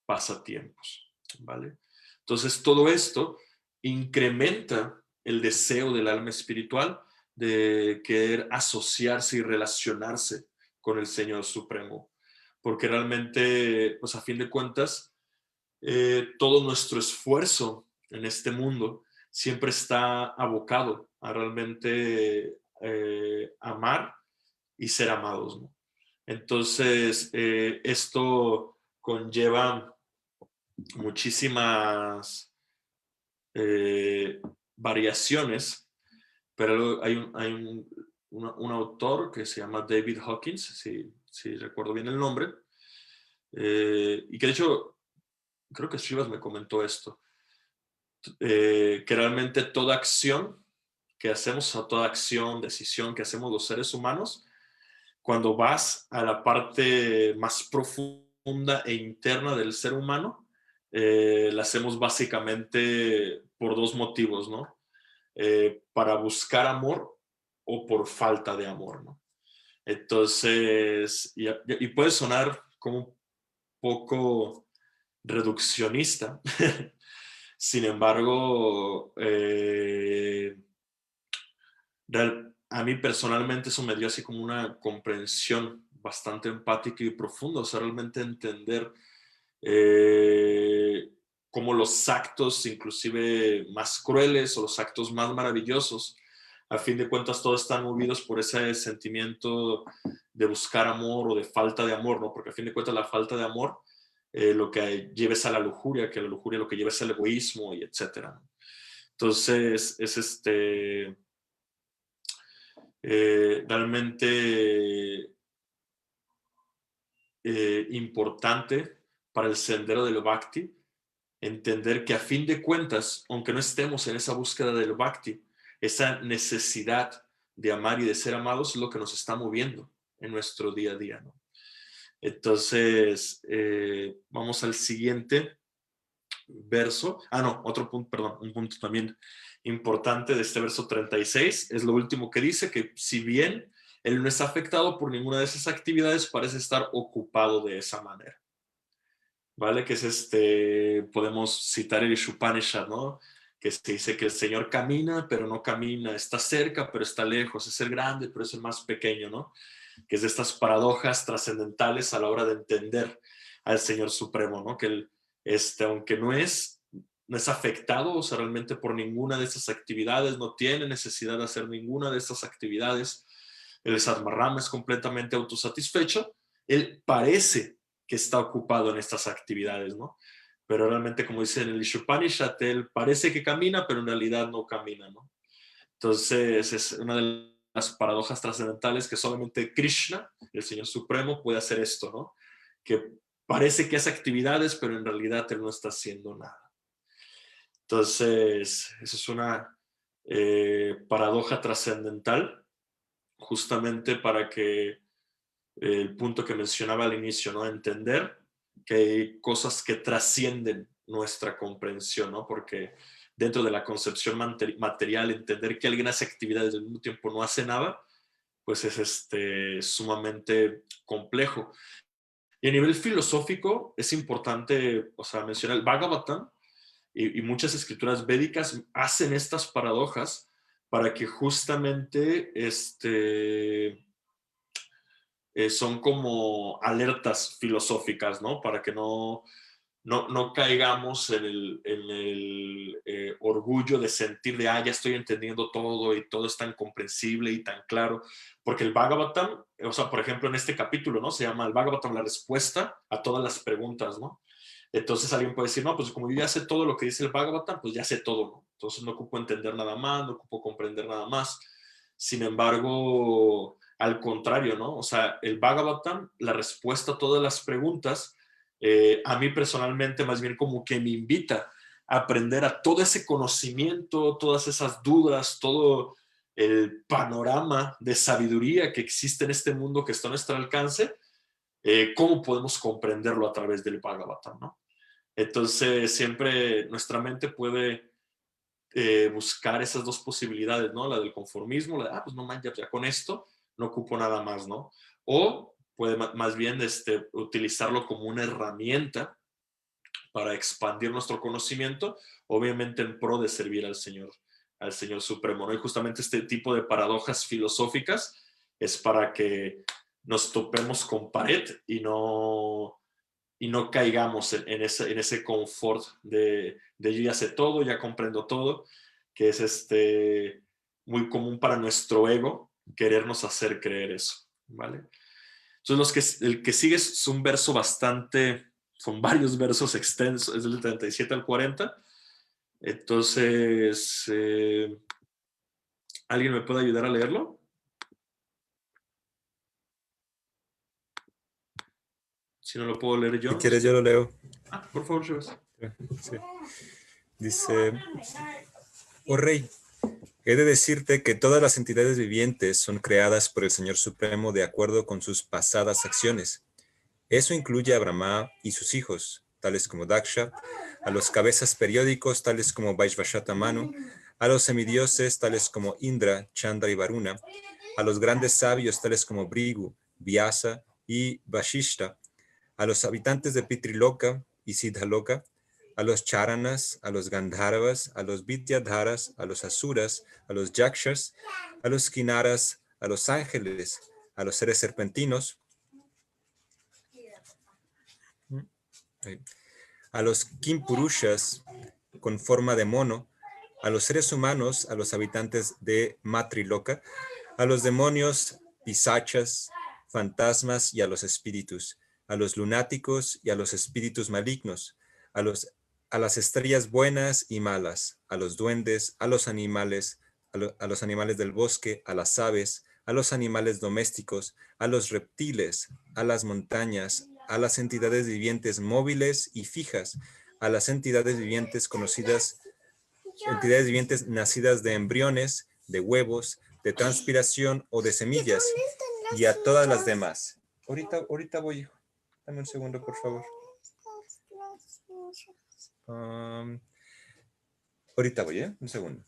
pasatiempos, ¿vale? Entonces todo esto incrementa el deseo del alma espiritual de querer asociarse y relacionarse con el Señor Supremo, porque realmente, pues a fin de cuentas, todo nuestro esfuerzo en este mundo siempre está abocado a realmente amar y ser amados, ¿no? Entonces, esto conlleva muchísimas variaciones, pero hay un autor que se llama David Hawkins, si recuerdo bien el nombre, y que de hecho, creo que Shivas me comentó esto, que realmente toda acción que hacemos, o toda acción, decisión que hacemos los seres humanos, cuando vas a la parte más profunda e interna del ser humano, la hacemos básicamente por dos motivos, ¿no? Para buscar amor o por falta de amor, ¿no? Entonces, y puede sonar como un poco reduccionista, sin embargo, a mí personalmente eso me dio así como una comprensión bastante empática y profunda, o sea, realmente entender cómo los actos inclusive más crueles o los actos más maravillosos, a fin de cuentas todos están movidos por ese sentimiento de buscar amor o de falta de amor, ¿no? Porque a fin de cuentas la falta de amor lo que lleva es a la lujuria, que la lujuria lo que lleva es al egoísmo y etcétera. Entonces es realmente importante para el sendero del Bhakti entender que a fin de cuentas, aunque no estemos en esa búsqueda del Bhakti, esa necesidad de amar y de ser amados es lo que nos está moviendo en nuestro día a día, ¿no? Entonces, vamos al siguiente verso. Otro punto, perdón, un punto también importante de este verso 36, es lo último que dice, que si bien él no está afectado por ninguna de esas actividades, parece estar ocupado de esa manera. ¿Vale? Que es podemos citar el Ishupanishad, ¿no? Que se dice que el Señor camina, pero no camina, está cerca, pero está lejos, es el grande, pero es el más pequeño, ¿no? Que es de estas paradojas trascendentales a la hora de entender al Señor Supremo, ¿no? Que él, aunque no es afectado, o sea, realmente por ninguna de estas actividades, no tiene necesidad de hacer ninguna de estas actividades, el Sadmarrama es completamente autosatisfecho, él parece que está ocupado en estas actividades, ¿no? Pero realmente, como dice en el Ishopanishad, él parece que camina, pero en realidad no camina, ¿no? Entonces, es una de las paradojas trascendentales que solamente Krishna, el Señor Supremo, puede hacer esto, ¿no? Que parece que hace actividades, pero en realidad él no está haciendo nada. Entonces, eso es una paradoja trascendental, justamente para que el punto que mencionaba al inicio, ¿no? Entender que hay cosas que trascienden nuestra comprensión, ¿no? Porque dentro de la concepción material, entender que alguien hace actividades al mismo tiempo no hace nada, pues es sumamente complejo. Y a nivel filosófico es importante, o sea, mencionar el Bhagavatam y muchas escrituras védicas hacen estas paradojas para que justamente son como alertas filosóficas, ¿no? Para que no caigamos en el orgullo de sentir de, ya estoy entendiendo todo y todo es tan comprensible y tan claro. Porque el Bhagavatam, o sea, por ejemplo, en este capítulo, ¿no? Se llama el Bhagavatam, la respuesta a todas las preguntas, ¿no? Entonces alguien puede decir, no, pues como yo ya sé todo lo que dice el Bhagavatam, pues ya sé todo, ¿no? Entonces no ocupo entender nada más, no ocupo comprender nada más. Sin embargo, al contrario, ¿no? O sea, el Bhagavatam, la respuesta a todas las preguntas, a mí personalmente más bien como que me invita a aprender a todo ese conocimiento, todas esas dudas, todo el panorama de sabiduría que existe en este mundo que está a nuestro alcance, cómo podemos comprenderlo a través del Bhagavatam, ¿no? Entonces, siempre nuestra mente puede buscar esas dos posibilidades, ¿no? La del conformismo, la de, pues no manches, ya con esto no ocupo nada más, ¿no? O puede más bien utilizarlo como una herramienta para expandir nuestro conocimiento, obviamente en pro de servir al Señor Supremo, ¿no? Y justamente este tipo de paradojas filosóficas es para que nos topemos con pared y no caigamos en ese confort de yo ya sé todo, ya comprendo todo, que es muy común para nuestro ego querernos hacer creer eso, ¿vale? Entonces el que sigue es un verso bastante, son varios versos extensos, es del 37 al 40. Entonces, ¿alguien me puede ayudar a leerlo? Si no lo puedo leer yo. Si quieres, yo lo leo. Por favor, Chivas. Sí. Dice, oh rey, he de decirte que todas las entidades vivientes son creadas por el Señor Supremo de acuerdo con sus pasadas acciones. Eso incluye a Brahma y sus hijos, tales como Daksha, a los cabezas periódicos, tales como Vaishvashata Manu, a los semidioses, tales como Indra, Chandra y Varuna, a los grandes sabios, tales como Brigu, Vyasa y Vashishta, a los habitantes de Pitriloka y Siddhaloka, a los charanas, a los gandharvas, a los vidyadharas, a los asuras, a los yakshas, a los kinaras, a los ángeles, a los seres serpentinos, a los kimpurushas con forma de mono, a los seres humanos, a los habitantes de Matriloka, a los demonios, pisachas, fantasmas y a los espíritus, a los lunáticos y a los espíritus malignos, a las estrellas buenas y malas, a los duendes, a los animales, a los animales del bosque, a las aves, a los animales domésticos, a los reptiles, a las montañas, a las entidades vivientes móviles y fijas, a las entidades vivientes conocidas, entidades vivientes nacidas de embriones, de huevos, de transpiración o de semillas, y a todas las demás. Ahorita voy, hijo. Dame un segundo, por favor. Ahorita voy, un segundo.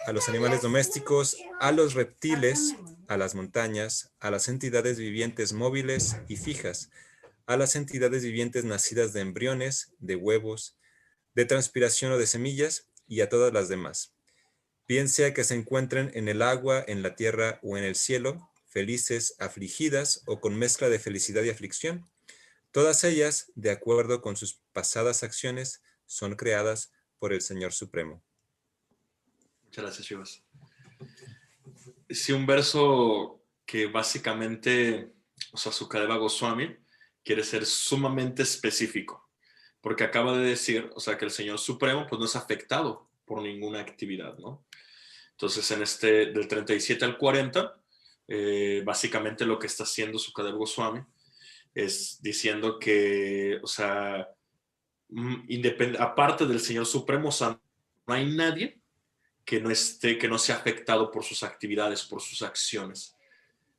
A los animales domésticos, a los reptiles, a las montañas, a las entidades vivientes móviles y fijas, a las entidades vivientes nacidas de embriones, de huevos, de transpiración o de semillas, y a todas las demás. Bien sea que se encuentren en el agua, en la tierra o en el cielo, felices, afligidas o con mezcla de felicidad y aflicción. Todas ellas, de acuerdo con sus pasadas acciones, son creadas por el Señor Supremo. Muchas gracias, Chivas. Sí, un verso que básicamente, o sea, Sukadeva Goswami quiere ser sumamente específico, porque acaba de decir, o sea, que el Señor Supremo pues no es afectado por ninguna actividad, ¿no? Entonces, en este, del 37 al 40, básicamente lo que está haciendo Sukadeva Goswami es diciendo que, o sea, aparte del Señor Supremo, o sea, no hay nadie que no sea afectado por sus actividades, por sus acciones.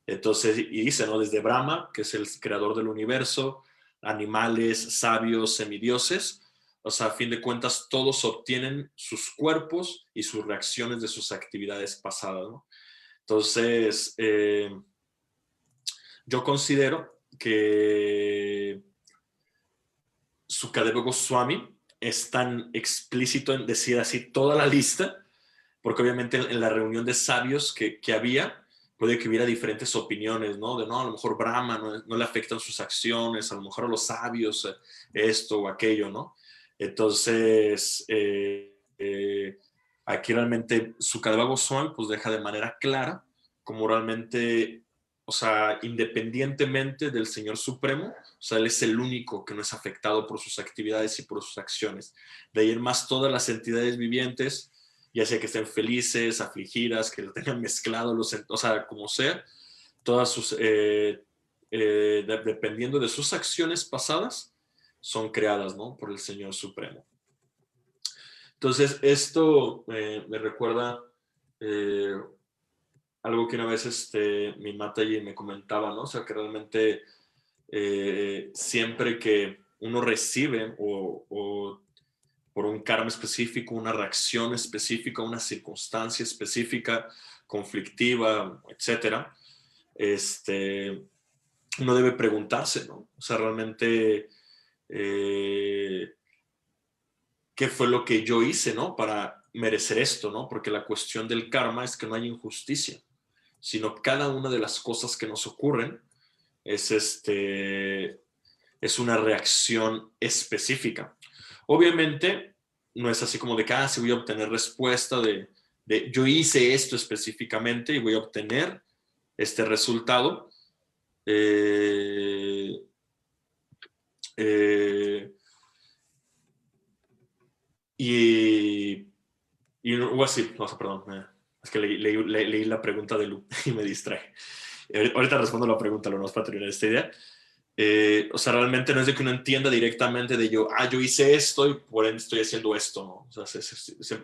Entonces, y dice, ¿no? Desde Brahma, que es el creador del universo, animales, sabios, semidioses, o sea, a fin de cuentas, todos obtienen sus cuerpos y sus reacciones de sus actividades pasadas, ¿no? Entonces, yo considero que Sukadeva Goswami es tan explícito en decir así toda la lista, porque obviamente en la reunión de sabios que había, puede que hubiera diferentes opiniones, ¿no? De no, a lo mejor Brahma no le afectan sus acciones, a lo mejor a los sabios esto o aquello, ¿no? Entonces, aquí realmente Sukadeva Goswami pues deja de manera clara como realmente, o sea, independientemente del Señor Supremo, o sea, Él es el único que no es afectado por sus actividades y por sus acciones. De ahí en más, todas las entidades vivientes, ya sea que estén felices, afligidas, que lo tengan mezclado, o sea, como sea, todas sus, dependiendo de sus acciones pasadas, son creadas, ¿no? Por el Señor Supremo. Entonces, esto me recuerda algo que una vez mi Mataji me comentaba, ¿no? O sea, que realmente siempre que uno recibe o por un karma específico, una reacción específica, una circunstancia específica, conflictiva, etcétera, uno debe preguntarse, ¿no? O sea, realmente, ¿qué fue lo que yo hice, ¿no? Para merecer esto, ¿no? Porque la cuestión del karma es que no hay injusticia, sino cada una de las cosas que nos ocurren es una reacción específica. Obviamente, no es así como de que, si voy a obtener respuesta de yo hice esto específicamente y voy a obtener este resultado. O así, no, perdón, es que leí la pregunta de Lu y me distraje. Ahorita respondo la pregunta, lo más para terminar esta idea. O sea, realmente no es de que uno entienda directamente de yo hice esto y por ende estoy haciendo esto, ¿no? O sea,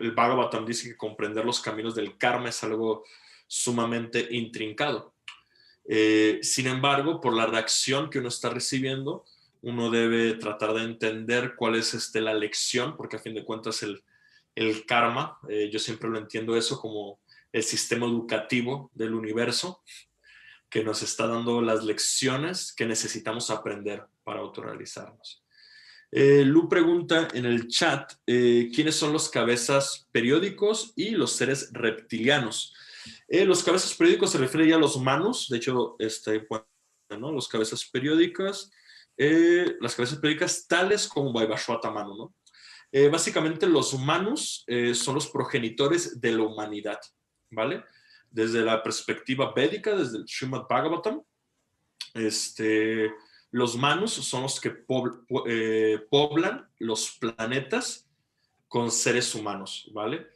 el Bhagavatam dice que comprender los caminos del karma es algo sumamente intrincado. Sin embargo, por la reacción que uno está recibiendo, uno debe tratar de entender cuál es la lección, porque a fin de cuentas el karma, yo siempre lo entiendo eso como el sistema educativo del universo, que nos está dando las lecciones que necesitamos aprender para autorrealizarnos. Lu pregunta en el chat, ¿quiénes son los cabezas periódicos y los seres reptilianos? Los cabezas periódicos se refiere ya a los manus, de hecho, ¿no? Los cabezas periódicas, las cabezas periódicas tales como Vaivashvata Manu, ¿no? Básicamente los manus son los progenitores de la humanidad, ¿vale? Desde la perspectiva védica, desde el Srimad Bhagavatam, los manus son los que poblan los planetas con seres humanos, ¿vale?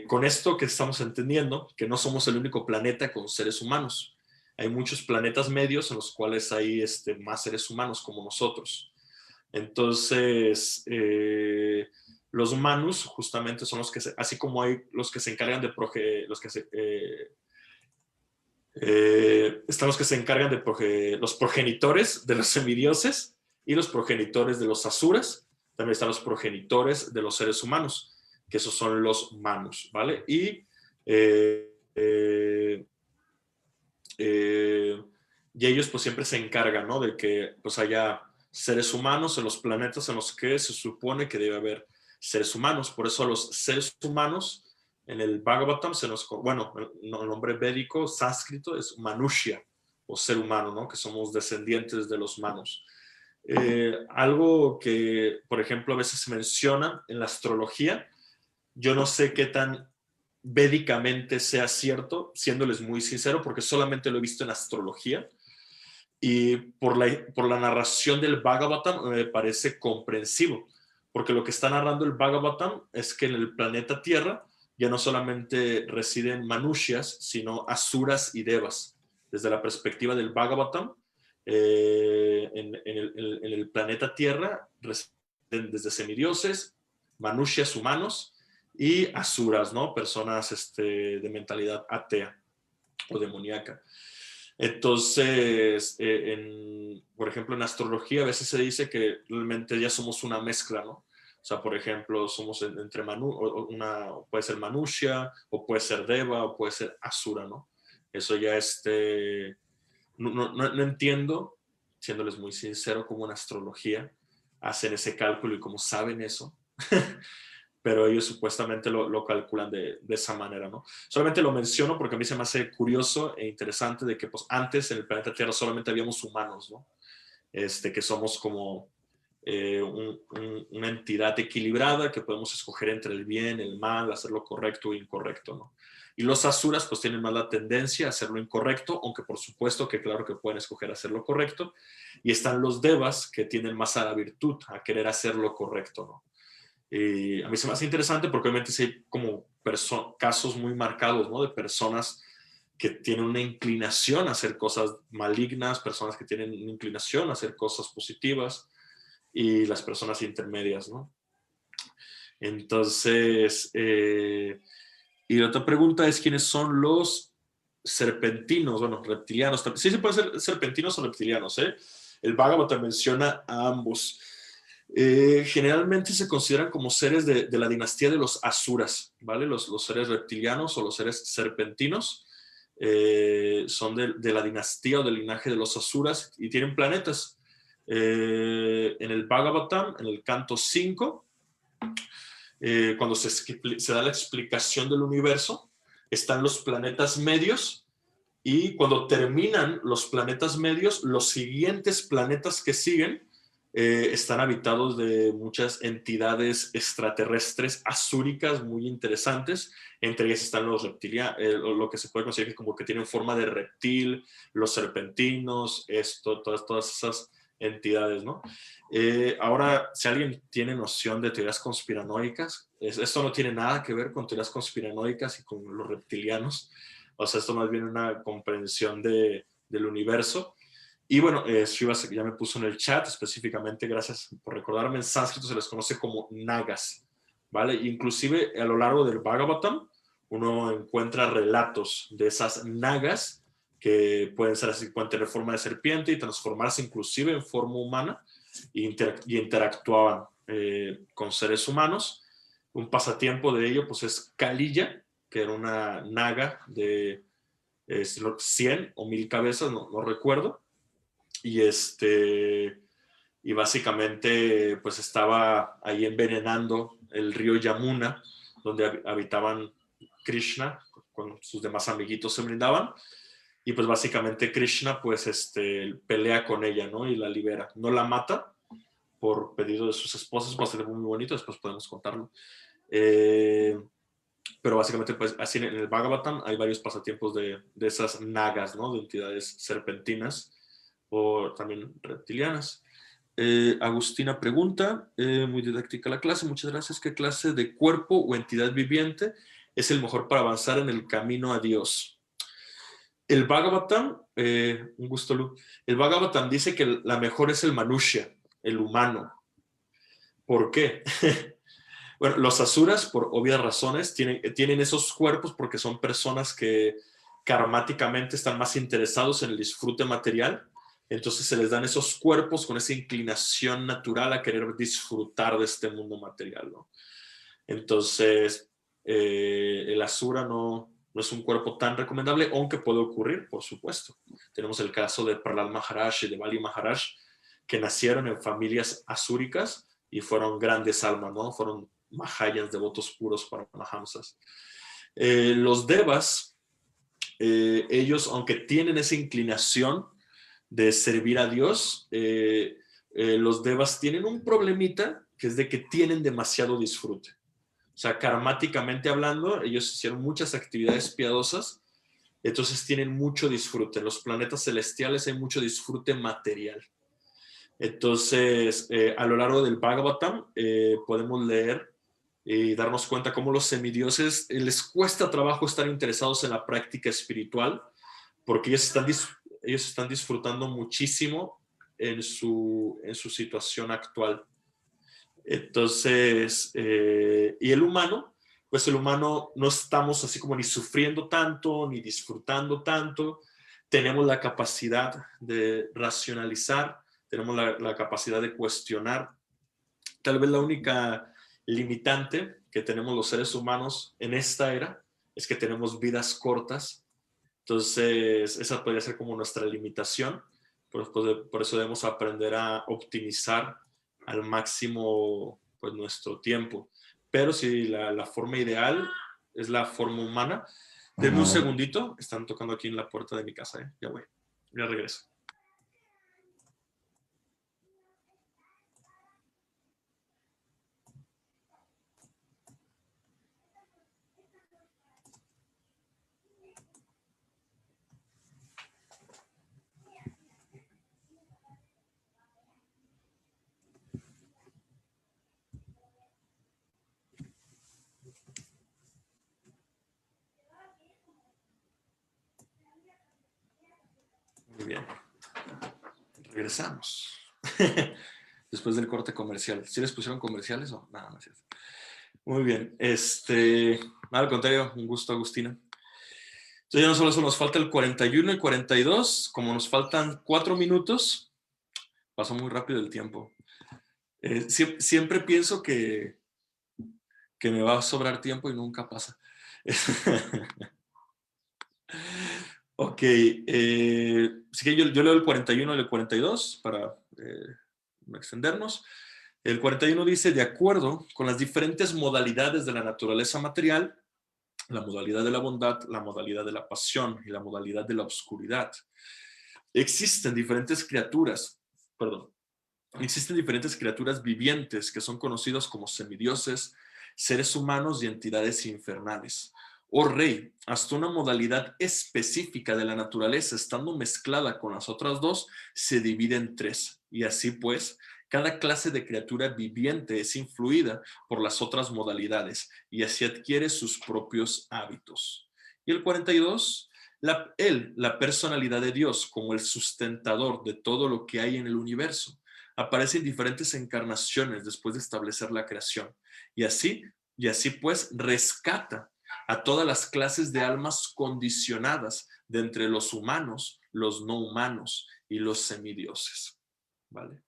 Con esto que estamos entendiendo, que no somos el único planeta con seres humanos. Hay muchos planetas medios en los cuales hay más seres humanos como nosotros. Entonces, los manus justamente son los que, así como hay los que se encargan de están los que se encargan de los progenitores de los semidioses y los progenitores de los asuras. También están los progenitores de los seres humanos, que esos son los manus, ¿vale? Y ellos pues siempre se encargan, ¿no? De que pues haya seres humanos en los planetas en los que se supone que debe haber seres humanos. Por eso a los seres humanos en el Bhagavatam el nombre védico sánscrito es Manushya, o ser humano, ¿no? Que somos descendientes de los manus. Algo que, por ejemplo, a veces se menciona en la astrología, yo no sé qué tan védicamente sea cierto, siéndoles muy sincero, porque solamente lo he visto en astrología. Y por la narración del Bhagavatam me parece comprensivo, porque lo que está narrando el Bhagavatam es que en el planeta Tierra ya no solamente residen Manushas, sino Asuras y Devas. Desde la perspectiva del Bhagavatam, en el planeta Tierra residen desde semidioses, Manushas humanos y Asuras, ¿no? Personas de mentalidad atea o demoníaca. Entonces, por ejemplo, en astrología a veces se dice que realmente ya somos una mezcla, ¿no? O sea, por ejemplo, somos entre puede ser Manushya, o puede ser Deva, o puede ser Asura, ¿no? Eso ya no entiendo, siéndoles muy sincero, cómo en astrología hacen ese cálculo y cómo saben eso. Pero ellos supuestamente lo calculan de esa manera, ¿no? Solamente lo menciono porque a mí se me hace curioso e interesante de que pues, antes en el planeta Tierra solamente habíamos humanos, ¿no? Que somos como una entidad equilibrada que podemos escoger entre el bien, el mal, hacer lo correcto o incorrecto, ¿no? Y los asuras pues tienen más la tendencia a hacer lo incorrecto, aunque por supuesto que claro que pueden escoger hacer lo correcto. Y están los devas que tienen más a la virtud, a querer hacer lo correcto, ¿no? A mí se me hace interesante porque obviamente sí hay como casos muy marcados, ¿no? De personas que tienen una inclinación a hacer cosas malignas, personas que tienen una inclinación a hacer cosas positivas y las personas intermedias, ¿no? Entonces, y la otra pregunta es ¿quiénes son los serpentinos? Bueno, reptilianos. Sí se pueden ser serpentinos o reptilianos, ¿eh? El Bhagavatam menciona a ambos. Generalmente se consideran como seres de la dinastía de los asuras, ¿vale? Los seres reptilianos o los seres serpentinos son de la dinastía o del linaje de los asuras y tienen planetas. En el Bhagavatam, en el canto 5, cuando se da la explicación del universo, están los planetas medios y cuando terminan los planetas medios, los siguientes planetas que siguen están habitados de muchas entidades extraterrestres asúricas muy interesantes. Entre ellas están los reptilianos, lo que se puede considerar como que tienen forma de reptil, los serpentinos, todas esas entidades, ¿no? Ahora, si alguien tiene noción de teorías conspiranoicas, esto no tiene nada que ver con teorías conspiranoicas y con los reptilianos. O sea, esto más bien una comprensión del universo. Y bueno, Shivas ya me puso en el chat específicamente, gracias por recordarme, en sánscrito se les conoce como nagas, ¿vale? Inclusive a lo largo del Bhagavatam uno encuentra relatos de esas nagas que pueden ser así, pueden tener forma de serpiente y transformarse inclusive en forma humana y interactuaban con seres humanos. Un pasatiempo de ello pues es Kaliya, que era una naga de 100 o 1000 cabezas, no recuerdo. Y básicamente pues estaba ahí envenenando el río Yamuna, donde habitaban Krishna, con sus demás amiguitos se brindaban, y pues básicamente Krishna pues pelea con ella, ¿no? Y la libera. No la mata por pedido de sus esposas, va a ser muy bonito, después podemos contarlo. Pero básicamente pues así en el Bhagavatam hay varios pasatiempos de esas nagas, ¿no? De entidades serpentinas o también reptilianas. Agustina pregunta, muy didáctica la clase, muchas gracias. ¿Qué clase de cuerpo o entidad viviente es el mejor para avanzar en el camino a Dios? El Bhagavatam, un gusto, Lu. El Bhagavatam dice que la mejor es el Manushya, el humano. ¿Por qué? Bueno, los asuras, por obvias razones, tienen esos cuerpos porque son personas que karmáticamente están más interesados en el disfrute material. Entonces se les dan esos cuerpos con esa inclinación natural a querer disfrutar de este mundo material, ¿no? Entonces, el asura no es un cuerpo tan recomendable, aunque puede ocurrir, por supuesto. Tenemos el caso de Prahlad Maharaj y de Bali Maharaj, que nacieron en familias asúricas y fueron grandes almas, ¿no? Fueron Mahayans, devotos puros para Mahamsas. Los devas, ellos, aunque tienen esa inclinación de servir a Dios, los devas tienen un problemita que es de que tienen demasiado disfrute. O sea, karmáticamente hablando, ellos hicieron muchas actividades piadosas, entonces tienen mucho disfrute. En los planetas celestiales hay mucho disfrute material. Entonces, a lo largo del Bhagavatam podemos leer y darnos cuenta cómo los semidioses les cuesta trabajo estar interesados en la práctica espiritual, porque ellos están disfrutando muchísimo en su situación actual. Entonces, y el humano, pues el humano no estamos así como ni sufriendo tanto, ni disfrutando tanto. Tenemos la capacidad de racionalizar, tenemos la capacidad de cuestionar. Tal vez la única limitante que tenemos los seres humanos en esta era es que tenemos vidas cortas. Entonces, esa podría ser como nuestra limitación. Por eso debemos aprender a optimizar al máximo pues, nuestro tiempo. Pero si la forma ideal es la forma humana. Denme un segundito. Están tocando aquí en la puerta de mi casa. Ya voy. Ya regreso. Muy bien. Regresamos. Después del corte comercial. ¿Sí les pusieron comerciales o nada más? Muy bien. Al contrario, un gusto, Agustina. Entonces ya no solo eso, nos falta el 41 y 42. Como nos faltan 4 minutos, pasó muy rápido el tiempo. Siempre pienso que me va a sobrar tiempo y nunca pasa. Ok, así que yo leo el 41 y el 42 para no extendernos. El 41 dice, de acuerdo con las diferentes modalidades de la naturaleza material, la modalidad de la bondad, la modalidad de la pasión y la modalidad de la oscuridad, existen diferentes criaturas vivientes que son conocidos como semidioses, seres humanos y entidades infernales. Oh rey, hasta una modalidad específica de la naturaleza, estando mezclada con las otras dos, se divide en 3. Y así pues, cada clase de criatura viviente es influida por las otras modalidades y así adquiere sus propios hábitos. Y el 42, la personalidad de Dios como el sustentador de todo lo que hay en el universo, aparece en diferentes encarnaciones después de establecer la creación. Y así pues rescata a todas las clases de almas condicionadas de entre los humanos, los no humanos y los semidioses. ¿Vale?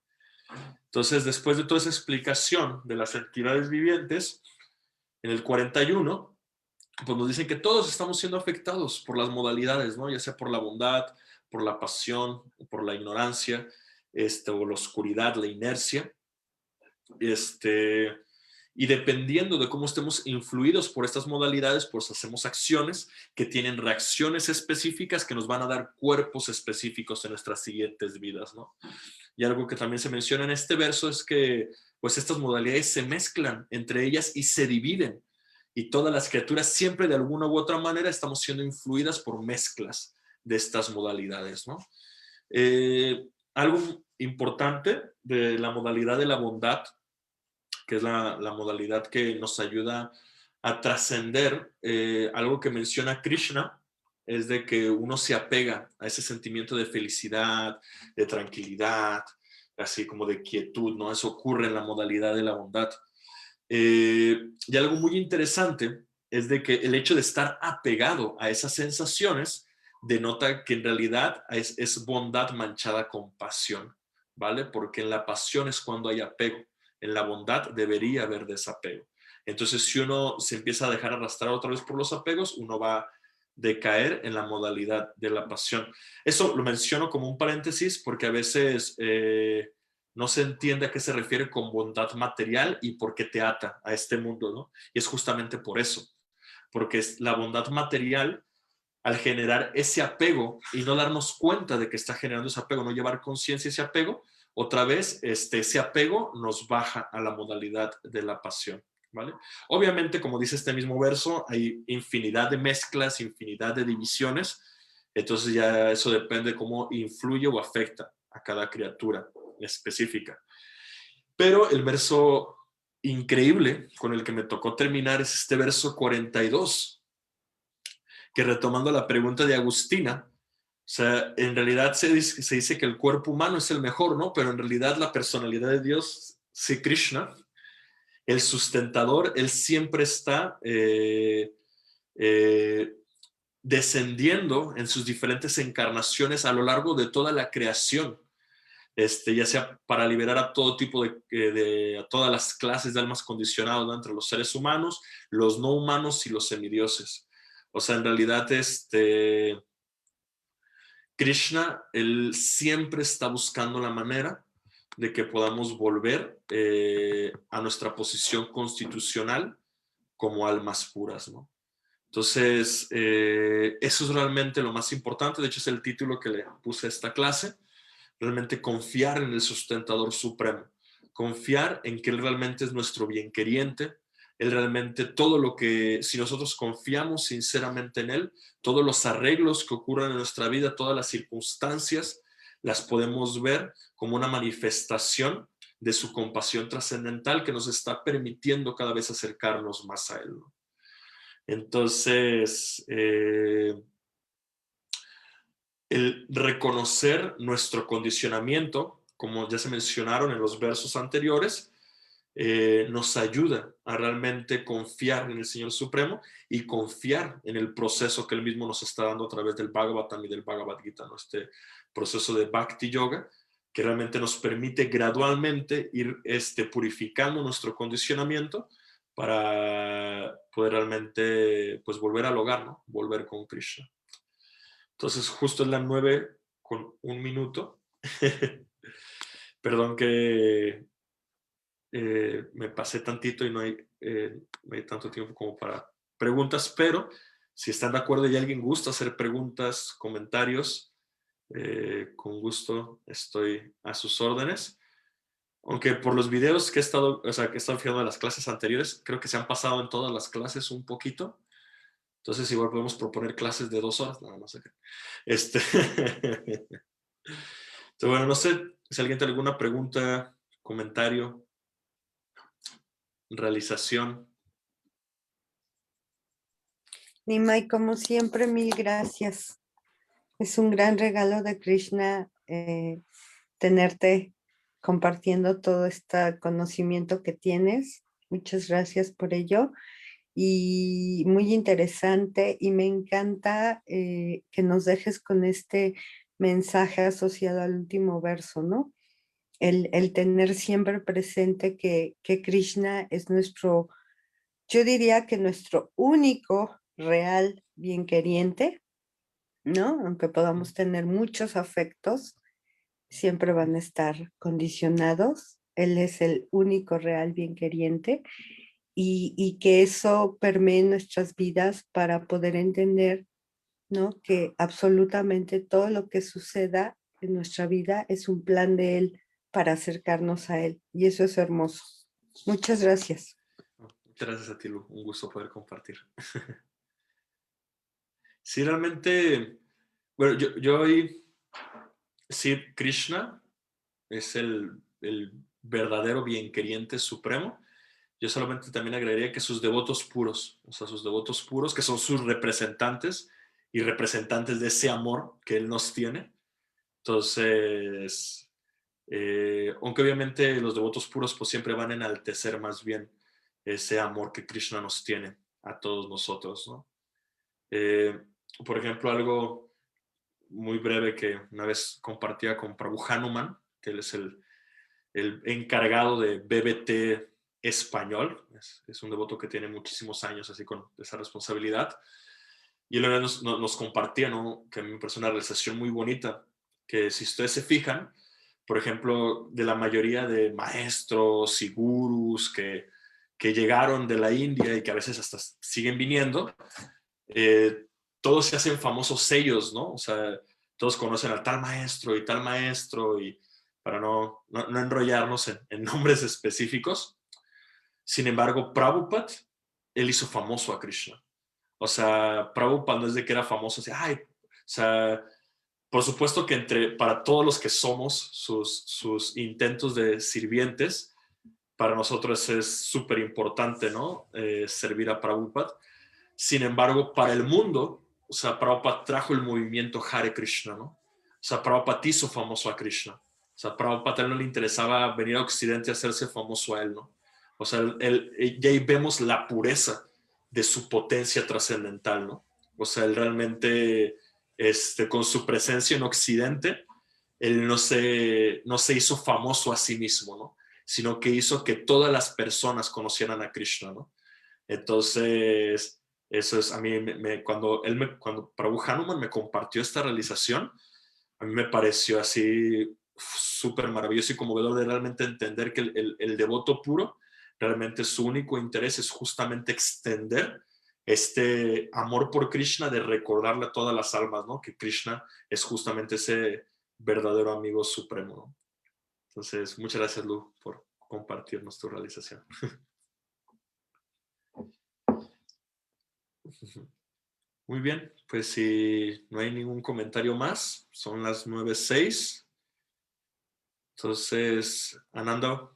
Entonces, después de toda esa explicación de las entidades vivientes, en el 41, pues nos dicen que todos estamos siendo afectados por las modalidades, ¿no? Ya sea por la bondad, por la pasión, por la ignorancia, o la oscuridad, la inercia. Y dependiendo de cómo estemos influidos por estas modalidades, pues hacemos acciones que tienen reacciones específicas que nos van a dar cuerpos específicos en nuestras siguientes vidas, ¿no? Y algo que también se menciona en este verso es que pues estas modalidades se mezclan entre ellas y se dividen. Y todas las criaturas siempre de alguna u otra manera estamos siendo influidas por mezclas de estas modalidades, ¿no? Algo importante de la modalidad de la bondad, que es la modalidad que nos ayuda a trascender, algo que menciona Krishna, es de que uno se apega a ese sentimiento de felicidad, de tranquilidad, así como de quietud, ¿no? Eso ocurre en la modalidad de la bondad. Y algo muy interesante es de que el hecho de estar apegado a esas sensaciones denota que en realidad es bondad manchada con pasión, ¿vale? Porque en la pasión es cuando hay apego. En la bondad debería haber desapego. Entonces, si uno se empieza a dejar arrastrar otra vez por los apegos, uno va a decaer en la modalidad de la pasión. Eso lo menciono como un paréntesis porque a veces no se entiende a qué se refiere con bondad material y por qué te ata a este mundo, ¿no? Y es justamente por eso. Porque es la bondad material, al generar ese apego y no darnos cuenta de que está generando ese apego, no llevar conciencia de ese apego, otra vez ese apego nos baja a la modalidad de la pasión, ¿vale? Obviamente, como dice este mismo verso, hay infinidad de mezclas, infinidad de divisiones, entonces ya eso depende de cómo influye o afecta a cada criatura específica. Pero el verso increíble con el que me tocó terminar es este verso 42, que retomando la pregunta de Agustina, o sea, en realidad se dice que el cuerpo humano es el mejor, ¿no? Pero en realidad la personalidad de Dios, sí, Krishna, el sustentador, él siempre está descendiendo en sus diferentes encarnaciones a lo largo de toda la creación, ya sea para liberar a todo tipo a todas las clases de almas condicionadas, ¿no? Entre los seres humanos, los no humanos y los semidioses. O sea, en realidad Krishna, él siempre está buscando la manera de que podamos volver a nuestra posición constitucional como almas puras, ¿no? Entonces, eso es realmente lo más importante. De hecho, es el título que le puse a esta clase. Realmente confiar en el sustentador supremo. Confiar en que Él realmente es nuestro bienqueriente. Él realmente todo lo que, si nosotros confiamos sinceramente en Él, todos los arreglos que ocurran en nuestra vida, todas las circunstancias, las podemos ver como una manifestación de su compasión trascendental que nos está permitiendo cada vez acercarnos más a Él, ¿no? Entonces, el reconocer nuestro condicionamiento, como ya se mencionaron en los versos anteriores, nos ayuda a realmente confiar en el Señor Supremo y confiar en el proceso que Él mismo nos está dando a través del Bhagavatam y del Bhagavad Gita, ¿no? Este proceso de Bhakti Yoga, que realmente nos permite gradualmente ir purificando nuestro condicionamiento para poder realmente pues, volver al hogar, ¿no? Volver con Krishna. Entonces, justo es la 9:01. Perdón que me pasé tantito y no hay tanto tiempo como para preguntas, pero si están de acuerdo y alguien gusta hacer preguntas, comentarios, con gusto estoy a sus órdenes. Aunque por los videos que he estado fijando en las clases anteriores, creo que se han pasado en todas las clases un poquito. Entonces igual podemos proponer clases de 2 horas, nada más. Entonces, bueno, no sé si alguien tiene alguna pregunta, comentario, realización. Nimai, como siempre, mil gracias. Es un gran regalo de Krishna tenerte compartiendo todo este conocimiento que tienes. Muchas gracias por ello. Y muy interesante, y me encanta que nos dejes con este mensaje asociado al último verso, ¿no? El tener siempre presente que Krishna es nuestro, yo diría que nuestro único real bienqueriente, ¿no? Aunque podamos tener muchos afectos, siempre van a estar condicionados. Él es el único real bienqueriente y que eso permee nuestras vidas para poder entender, ¿no? Que absolutamente todo lo que suceda en nuestra vida es un plan de Él para acercarnos a Él. Y eso es hermoso. Muchas gracias. Muchas gracias a ti, Lu. Un gusto poder compartir. Sí, realmente, bueno, yo hoy, sí, Krishna es el verdadero bienqueriente supremo. Yo solamente también agregaría que sus devotos puros, o sea, sus devotos puros, que son sus representantes y representantes de ese amor que Él nos tiene. Entonces, aunque obviamente los devotos puros pues siempre van a enaltecer más bien ese amor que Krishna nos tiene a todos nosotros, ¿no? Por ejemplo, algo muy breve que una vez compartía con Prabhu Hanuman, que él es el encargado de BBT español, es un devoto que tiene muchísimos años así con esa responsabilidad, y él nos compartía, ¿no? Que a mí me pareció una realización muy bonita, que si ustedes se fijan, por ejemplo, de la mayoría de maestros y gurús que llegaron de la India y que a veces hasta siguen viniendo, todos se hacen famosos sellos, ¿no? O sea, todos conocen al tal maestro, y para no enrollarnos en nombres específicos, Sin embargo, Prabhupada, él hizo famoso a Krishna. O sea, Prabhupada no es de que era famoso, así, ay, o sea, por supuesto que para todos los que somos sus intentos de sirvientes, para nosotros es súper importante, ¿no? Servir a Prabhupada. Sin embargo, para el mundo, o sea, Prabhupada trajo el movimiento Hare Krishna, ¿no? O sea, Prabhupada hizo famoso a Krishna. O sea, Prabhupada a él no le interesaba venir a Occidente a hacerse famoso a él, ¿no? O sea, y ahí vemos la pureza de su potencia trascendental, ¿no? O sea, él realmente, con su presencia en Occidente, él no se hizo famoso a sí mismo, ¿no? Sino que hizo que todas las personas conocieran a Krishna, ¿no? Entonces, eso es, a mí, cuando Prabhu Hanuman me compartió esta realización, a mí me pareció así súper maravilloso y conmovedor de realmente entender que el devoto puro, realmente su único interés es justamente extender este amor por Krishna, de recordarle a todas las almas, ¿no? Que Krishna es justamente ese verdadero amigo supremo, ¿no? Entonces, muchas gracias, Lu, por compartirnos tu realización. Muy bien, pues si no hay ningún comentario más, son las 9:06. Entonces, Ananda,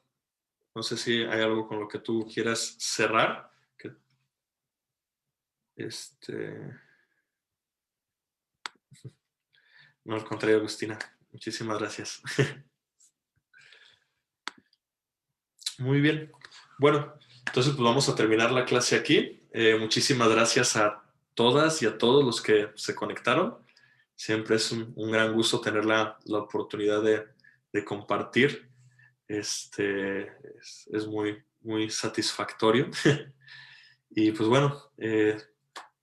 no sé si hay algo con lo que tú quieras cerrar. No, al contrario, Agustina. Muchísimas gracias. Muy bien. Bueno, entonces pues vamos a terminar la clase aquí. Muchísimas gracias a todas y a todos los que se conectaron. Siempre es un gran gusto tener la oportunidad de compartir. Es muy, muy satisfactorio. Y pues bueno,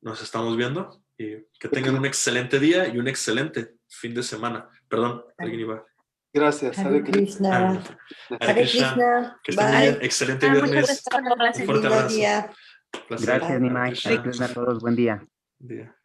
nos estamos viendo y que tengan un excelente día y un excelente fin de semana. Perdón, alguien iba. Gracias. Hare Krishna. Hare Krishna. Que estén muy bien. Excelente viernes. Un fuerte Lindo abrazo. día. Placer. Gracias, Nimai. Hare Krishna a todos. Buen día. Buen día.